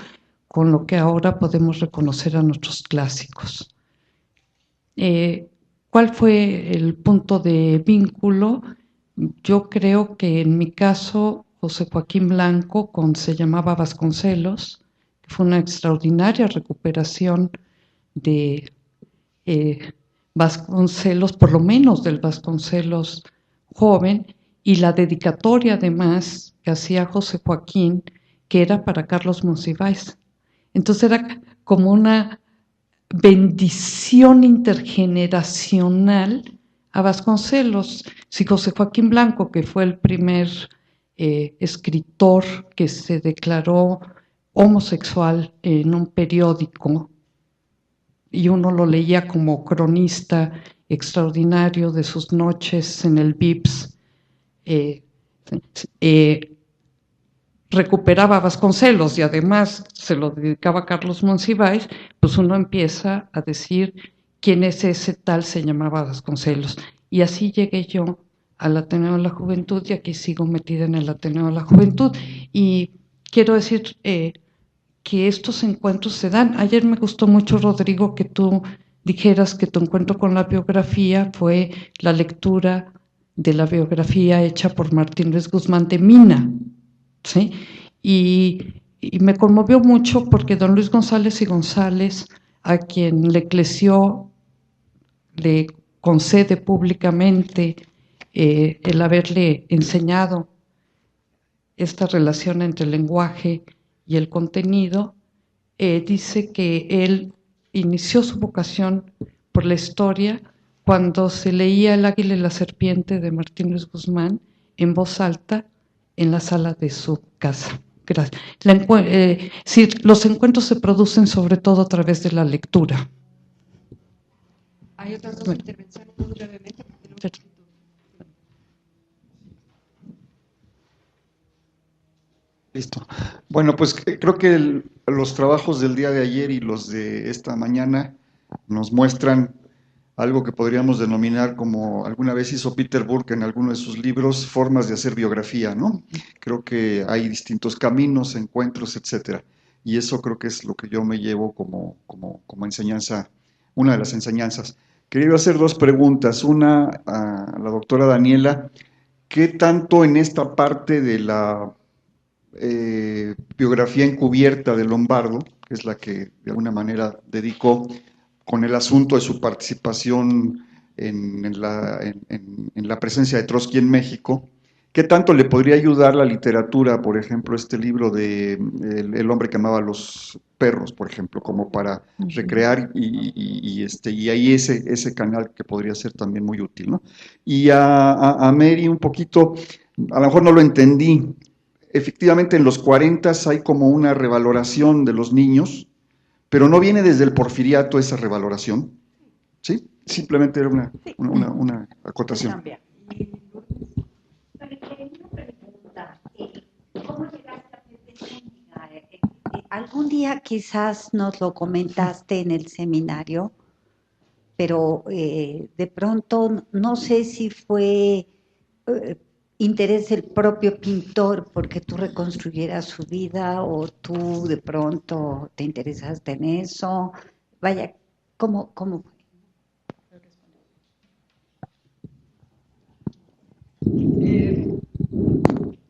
con lo que ahora podemos reconocer a nuestros clásicos. ¿Cuál fue el punto de vínculo? Yo creo que en mi caso, José Joaquín Blanco, se llamaba Vasconcelos, que fue una extraordinaria recuperación de Vasconcelos, por lo menos del Vasconcelos joven, y la dedicatoria además que hacía José Joaquín, que era para Carlos Monsiváis. Entonces era como una bendición intergeneracional a Vasconcelos. Si José Joaquín Blanco, que fue el primer escritor que se declaró homosexual en un periódico, y uno lo leía como cronista extraordinario de sus noches en el VIPS, recuperaba a Vasconcelos y además se lo dedicaba a Carlos Monsiváis, pues uno empieza a decir quién es ese tal, se llamaba Vasconcelos. Y así llegué yo al Ateneo de la Juventud y aquí sigo metida en el Ateneo de la Juventud. Y quiero decir que estos encuentros se dan. Ayer me gustó mucho, Rodrigo, que tú dijeras que tu encuentro con la biografía fue la lectura de la biografía hecha por Martín Luis Guzmán de Mina, ¿sí? Y me conmovió mucho porque don Luis González y González, a quien la Eclesió le concede públicamente el haberle enseñado esta relación entre el lenguaje y el contenido, dice que él inició su vocación por la historia cuando se leía El águila y la serpiente de Martín Luis Guzmán en voz alta en la sala de su casa. Gracias. Sí, los encuentros se producen sobre todo a través de la lectura.
Hay otras dos intervenciones muy brevemente.
Listo. Bueno, pues creo que los trabajos del día de ayer y los de esta mañana nos muestran algo que podríamos denominar, como alguna vez hizo Peter Burke en alguno de sus libros, formas de hacer biografía, ¿no? Creo que hay distintos caminos, encuentros, etcétera. Y eso creo que es lo que yo me llevo como enseñanza, una de las enseñanzas. Quería hacer dos preguntas. Una a la doctora Daniela. ¿Qué tanto en esta parte de la biografía encubierta de Lombardo, que es la que de alguna manera dedicó con el asunto de su participación en la presencia de Trotsky en México, qué tanto le podría ayudar la literatura, por ejemplo, este libro de El hombre que amaba a los perros, por ejemplo, como para recrear y ahí ese canal que podría ser también muy útil, ¿no? Y a Mary un poquito, a lo mejor no lo entendí. Efectivamente, en los 40 hay como una revaloración de los niños, pero no viene desde el porfiriato esa revaloración, ¿sí? Simplemente era una acotación.
Cambia.
Una pregunta. ¿Cómo llegaste a Petecúndiga? Algún día quizás nos lo comentaste en el seminario, pero de pronto no sé si fue interés del propio pintor porque tú reconstruyeras su vida o tú de pronto te interesaste en eso. Vaya, ¿cómo fue?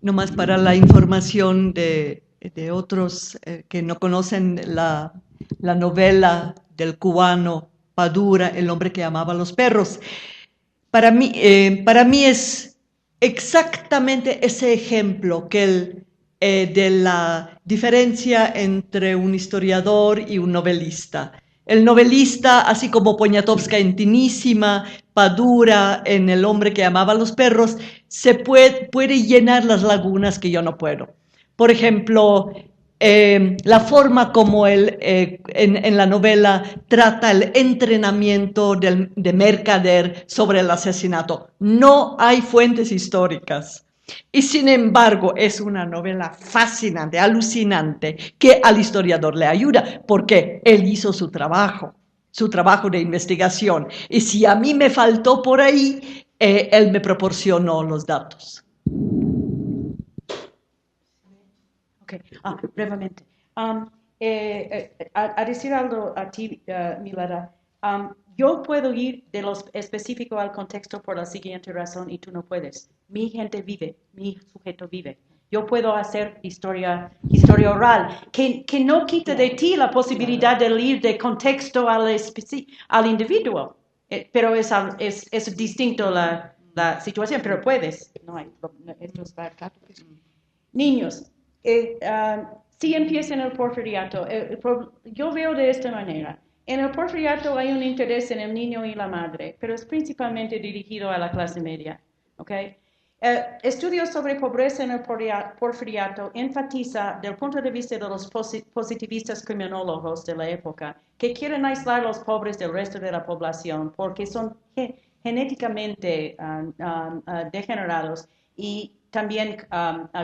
Nomás para la información de otros que no conocen la novela del cubano Padura, El hombre que amaba a los perros. Para mí es exactamente ese ejemplo de la diferencia entre un historiador y un novelista. El novelista, así como Poniatowska en Tinísima, Padura en El hombre que amaba a los perros, se puede llenar las lagunas que yo no puedo. Por ejemplo, la forma como él en la novela trata el entrenamiento de Mercader sobre el asesinato. No hay fuentes históricas. Y sin embargo, es una novela fascinante, alucinante, que al historiador le ayuda, porque él hizo su trabajo de investigación. Y si a mí me faltó por ahí, él me proporcionó los datos.
Ok, brevemente. A decir algo a ti, Milada, yo puedo ir de lo específico al contexto por la siguiente razón y tú no puedes. Mi gente vive, mi sujeto vive. Yo puedo hacer historia oral, que no quita de ti la posibilidad de ir de contexto al individuo, pero es distinto la situación, pero puedes. No hay, esto está claro. Niños, sí empieza en el porfiriato. Yo veo de esta manera. En el porfiriato hay un interés en el niño y la madre, pero es principalmente dirigido a la clase media. ¿Okay? Estudios sobre pobreza en el porfiriato enfatiza, del punto de vista de los positivistas criminólogos de la época, que quieren aislar a los pobres del resto de la población porque son genéticamente degenerados y también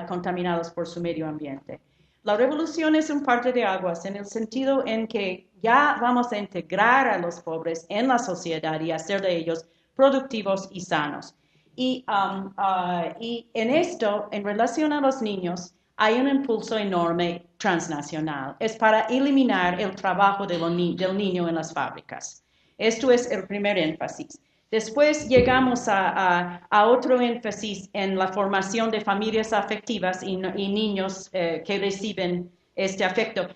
contaminados por su medio ambiente. La revolución es un parte de aguas en el sentido en que ya vamos a integrar a los pobres en la sociedad y hacer de ellos productivos y sanos. Y en esto, en relación a los niños, hay un impulso enorme transnacional. Es para eliminar el trabajo del niño en las fábricas. Esto es el primer énfasis. Después llegamos a otro énfasis en la formación de familias afectivas y niños que reciben este afecto.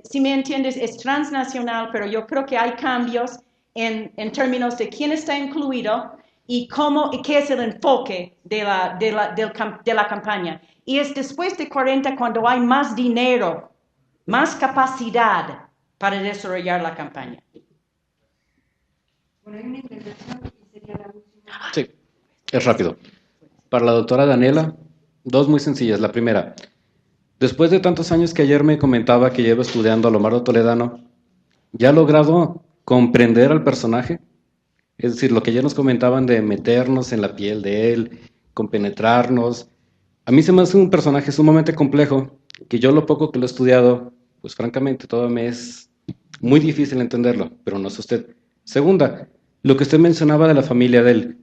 Si me entiendes, es transnacional, pero yo creo que hay cambios en términos de quién está incluido y qué es el enfoque de la campaña. Y es después de 40 cuando hay más dinero, más capacidad para desarrollar la campaña.
Sí, es rápido. Para la doctora Daniela, dos muy sencillas. La primera, después de tantos años que ayer me comentaba que llevo estudiando a Lombardo Toledano, ¿ya ha logrado comprender al personaje? Es decir, lo que ya nos comentaban de meternos en la piel de él, compenetrarnos. A mí se me hace un personaje sumamente complejo, que yo lo poco que lo he estudiado, pues francamente todo me es muy difícil entenderlo, pero no es usted. Segunda, Lo que usted mencionaba de la familia de él,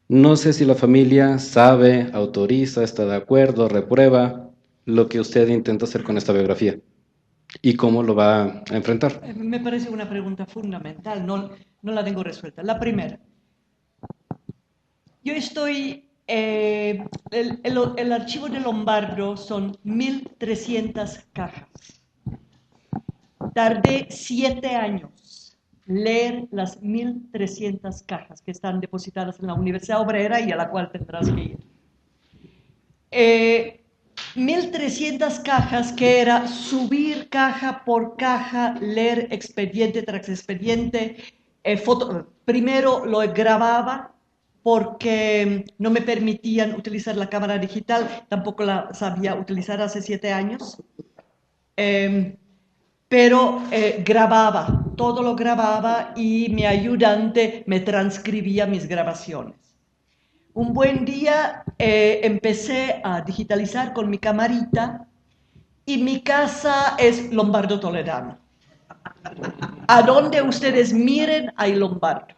no sé si la familia sabe, autoriza, está de acuerdo, reprueba lo que usted intenta hacer con esta biografía y cómo lo va a enfrentar.
Me parece una pregunta fundamental, no la tengo resuelta. La primera, yo estoy, el archivo de Lombardo son 1.300 cajas. Tardé 7 años leer las 1.300 cajas que están depositadas en la Universidad Obrera y a la cual tendrás que ir. 1.300 cajas, que era subir caja por caja, leer expediente tras expediente. Primero lo grababa porque no me permitían utilizar la cámara digital, tampoco la sabía utilizar hace 7 años. Pero grababa, todo lo grababa y mi ayudante me transcribía mis grabaciones. Un buen día empecé a digitalizar con mi camarita y mi casa es Lombardo Toledano. A donde ustedes miren hay Lombardo.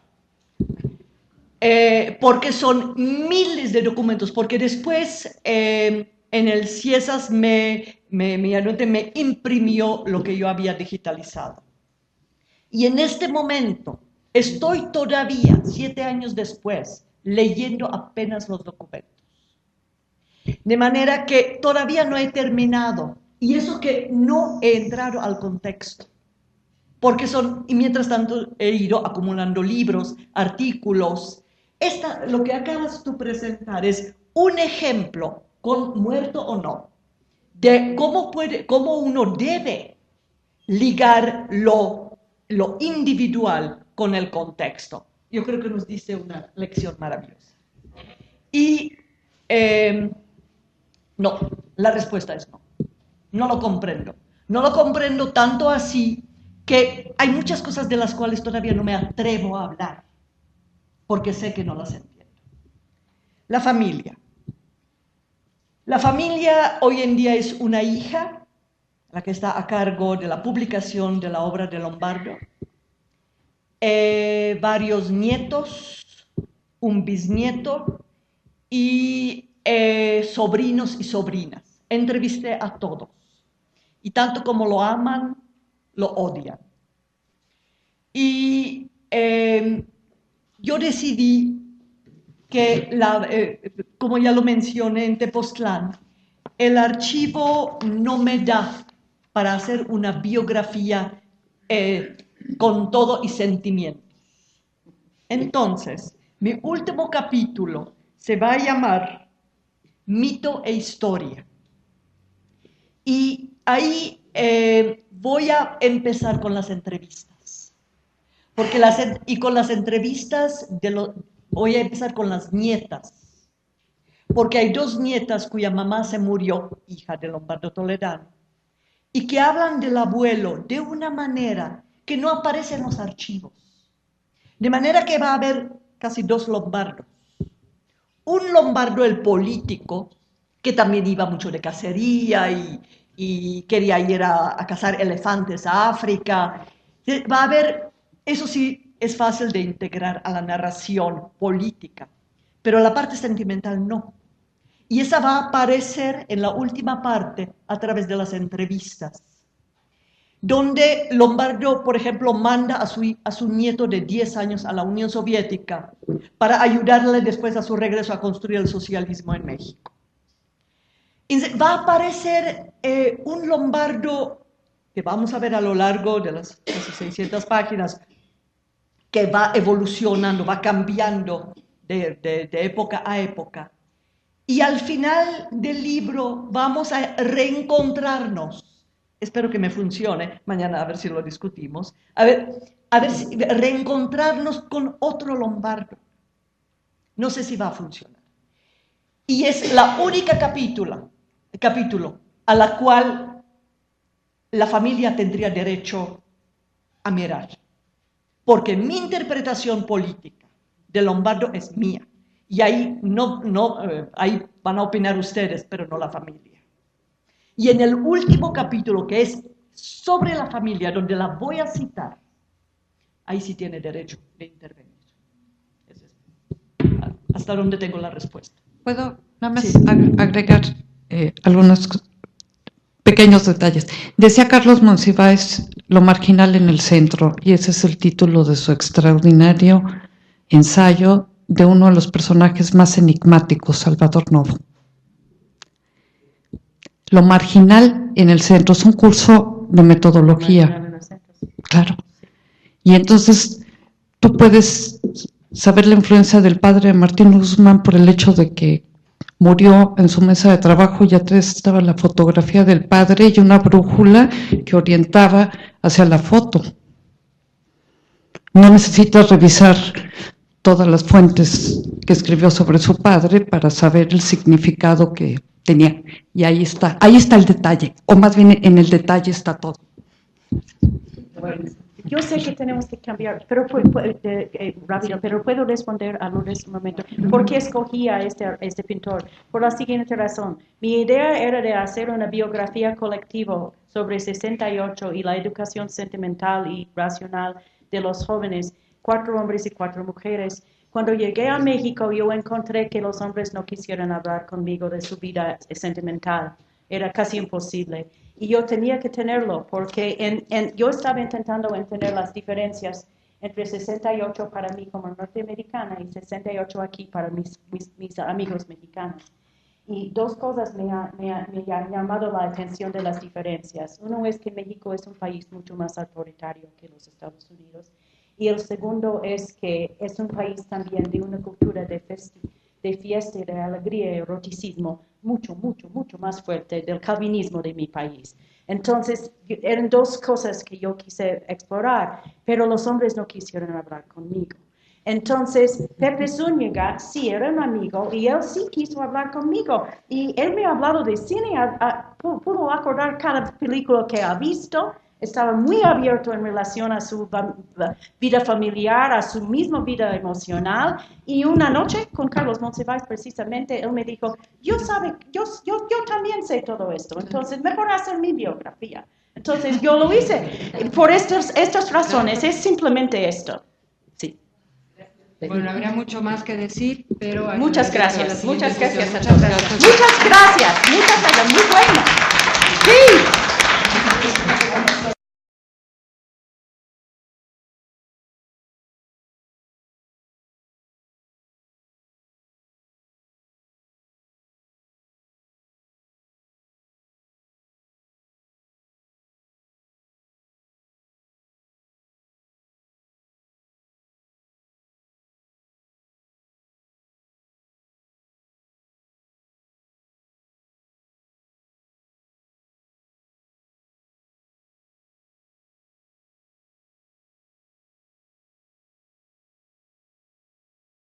Porque son miles de documentos, porque después en el CIESAS mi ayudante me imprimió lo que yo había digitalizado. Y en este momento estoy todavía, 7 años después, leyendo apenas los documentos. De manera que todavía no he terminado. Y eso que no he entrado al contexto. Porque y mientras tanto he ido acumulando libros, artículos. Lo que acabas de presentar es un ejemplo, con muerto o no, de cómo uno debe ligar lo individual con el contexto. Yo creo que nos dice una lección maravillosa. Y no, la respuesta es no. No lo comprendo. No lo comprendo tanto así que hay muchas cosas de las cuales todavía no me atrevo a hablar, porque sé que no las entiendo. La familia. La familia hoy en día es una hija, la que está a cargo de la publicación de la obra de Lombardo, varios nietos, un bisnieto y sobrinos y sobrinas. Entrevisté a todos y tanto como lo aman, lo odian. Y yo decidí que, como ya lo mencioné en Tepoztlán, el archivo no me da para hacer una biografía con todo y sentimientos. Entonces, mi último capítulo se va a llamar Mito e Historia. Y ahí voy a empezar con las entrevistas. Y con las entrevistas voy a empezar con las nietas. Porque hay 2 nietas cuya mamá se murió, hija de Lombardo Toledano, y que hablan del abuelo de una manera que no aparece en los archivos. De manera que va a haber casi 2 Lombardos. Un Lombardo, el político, que también iba mucho de cacería y quería ir a cazar elefantes a África. Va a haber, eso sí, es fácil de integrar a la narración política, pero la parte sentimental no. Y esa va a aparecer en la última parte a través de las entrevistas, donde Lombardo, por ejemplo, manda a su nieto de 10 años a la Unión Soviética para ayudarle después a su regreso a construir el socialismo en México. Y va a aparecer un Lombardo que vamos a ver a lo largo de las casi 600 páginas, que va evolucionando, va cambiando de época a época. Y al final del libro vamos a reencontrarnos. Espero que me funcione. Mañana a ver si lo discutimos. A ver si reencontrarnos con otro Lombardo. No sé si va a funcionar. Y es la única capítulo a la cual la familia tendría derecho a mirar. Porque mi interpretación política de Lombardo es mía. Y ahí ahí van a opinar ustedes, pero no la familia. Y en el último capítulo, que es sobre la familia, donde la voy a citar, ahí sí tiene derecho de intervenir. hasta donde tengo la respuesta.
¿Puedo nada más
Sí.
agregar algunos pequeños detalles? Decía Carlos Monsiváis, lo marginal en el centro, y ese es el título de su extraordinario ensayo de uno de los personajes más enigmáticos, Salvador Novo. Lo marginal en el centro es un curso de metodología, claro. Y entonces tú puedes saber la influencia del padre Martín Guzmán por el hecho de que murió en su mesa de trabajo y atrás estaba la fotografía del padre y una brújula que orientaba hacia la foto. No necesitas revisar todas las fuentes que escribió sobre su padre para saber el significado que tenía. Y ahí está el detalle, o más bien en el detalle está todo.
Yo sé que tenemos que cambiar, pero rápido, pero puedo responder a Lourdes un momento. ¿Por qué escogí a este pintor? Por la siguiente razón. Mi idea era de hacer una biografía colectiva sobre 68 y la educación sentimental y racional de los jóvenes, 4 hombres y 4 mujeres. Cuando llegué a México, yo encontré que los hombres no quisieran hablar conmigo de su vida sentimental. Era casi imposible. Y yo tenía que tenerlo, porque yo estaba intentando entender las diferencias entre 68 para mí como norteamericana y 68 aquí para mis amigos mexicanos. Y 2 cosas me han llamado la atención de las diferencias. Uno es que México es un país mucho más autoritario que los Estados Unidos. Y el segundo es que es un país también de una cultura de fiesta, de alegría y eroticismo mucho más fuerte del calvinismo de mi país. Entonces, eran 2 cosas que yo quise explorar, pero los hombres no quisieron hablar conmigo. Entonces, Pepe Zúñiga sí era un amigo y él sí quiso hablar conmigo. Y él me ha hablado de cine, pudo acordar cada película que ha visto. Estaba muy abierto en relación a su vida familiar, a su misma vida emocional. Y una noche, con Carlos Monsiváis precisamente, él me dijo, yo también sé todo esto, entonces mejor hacer mi biografía. Entonces yo lo hice por estas razones, es simplemente esto. Sí.
Bueno, habría mucho más que decir, pero...
Muchas gracias,
muchas gracias.
Muchas gracias, muy bueno. Sí.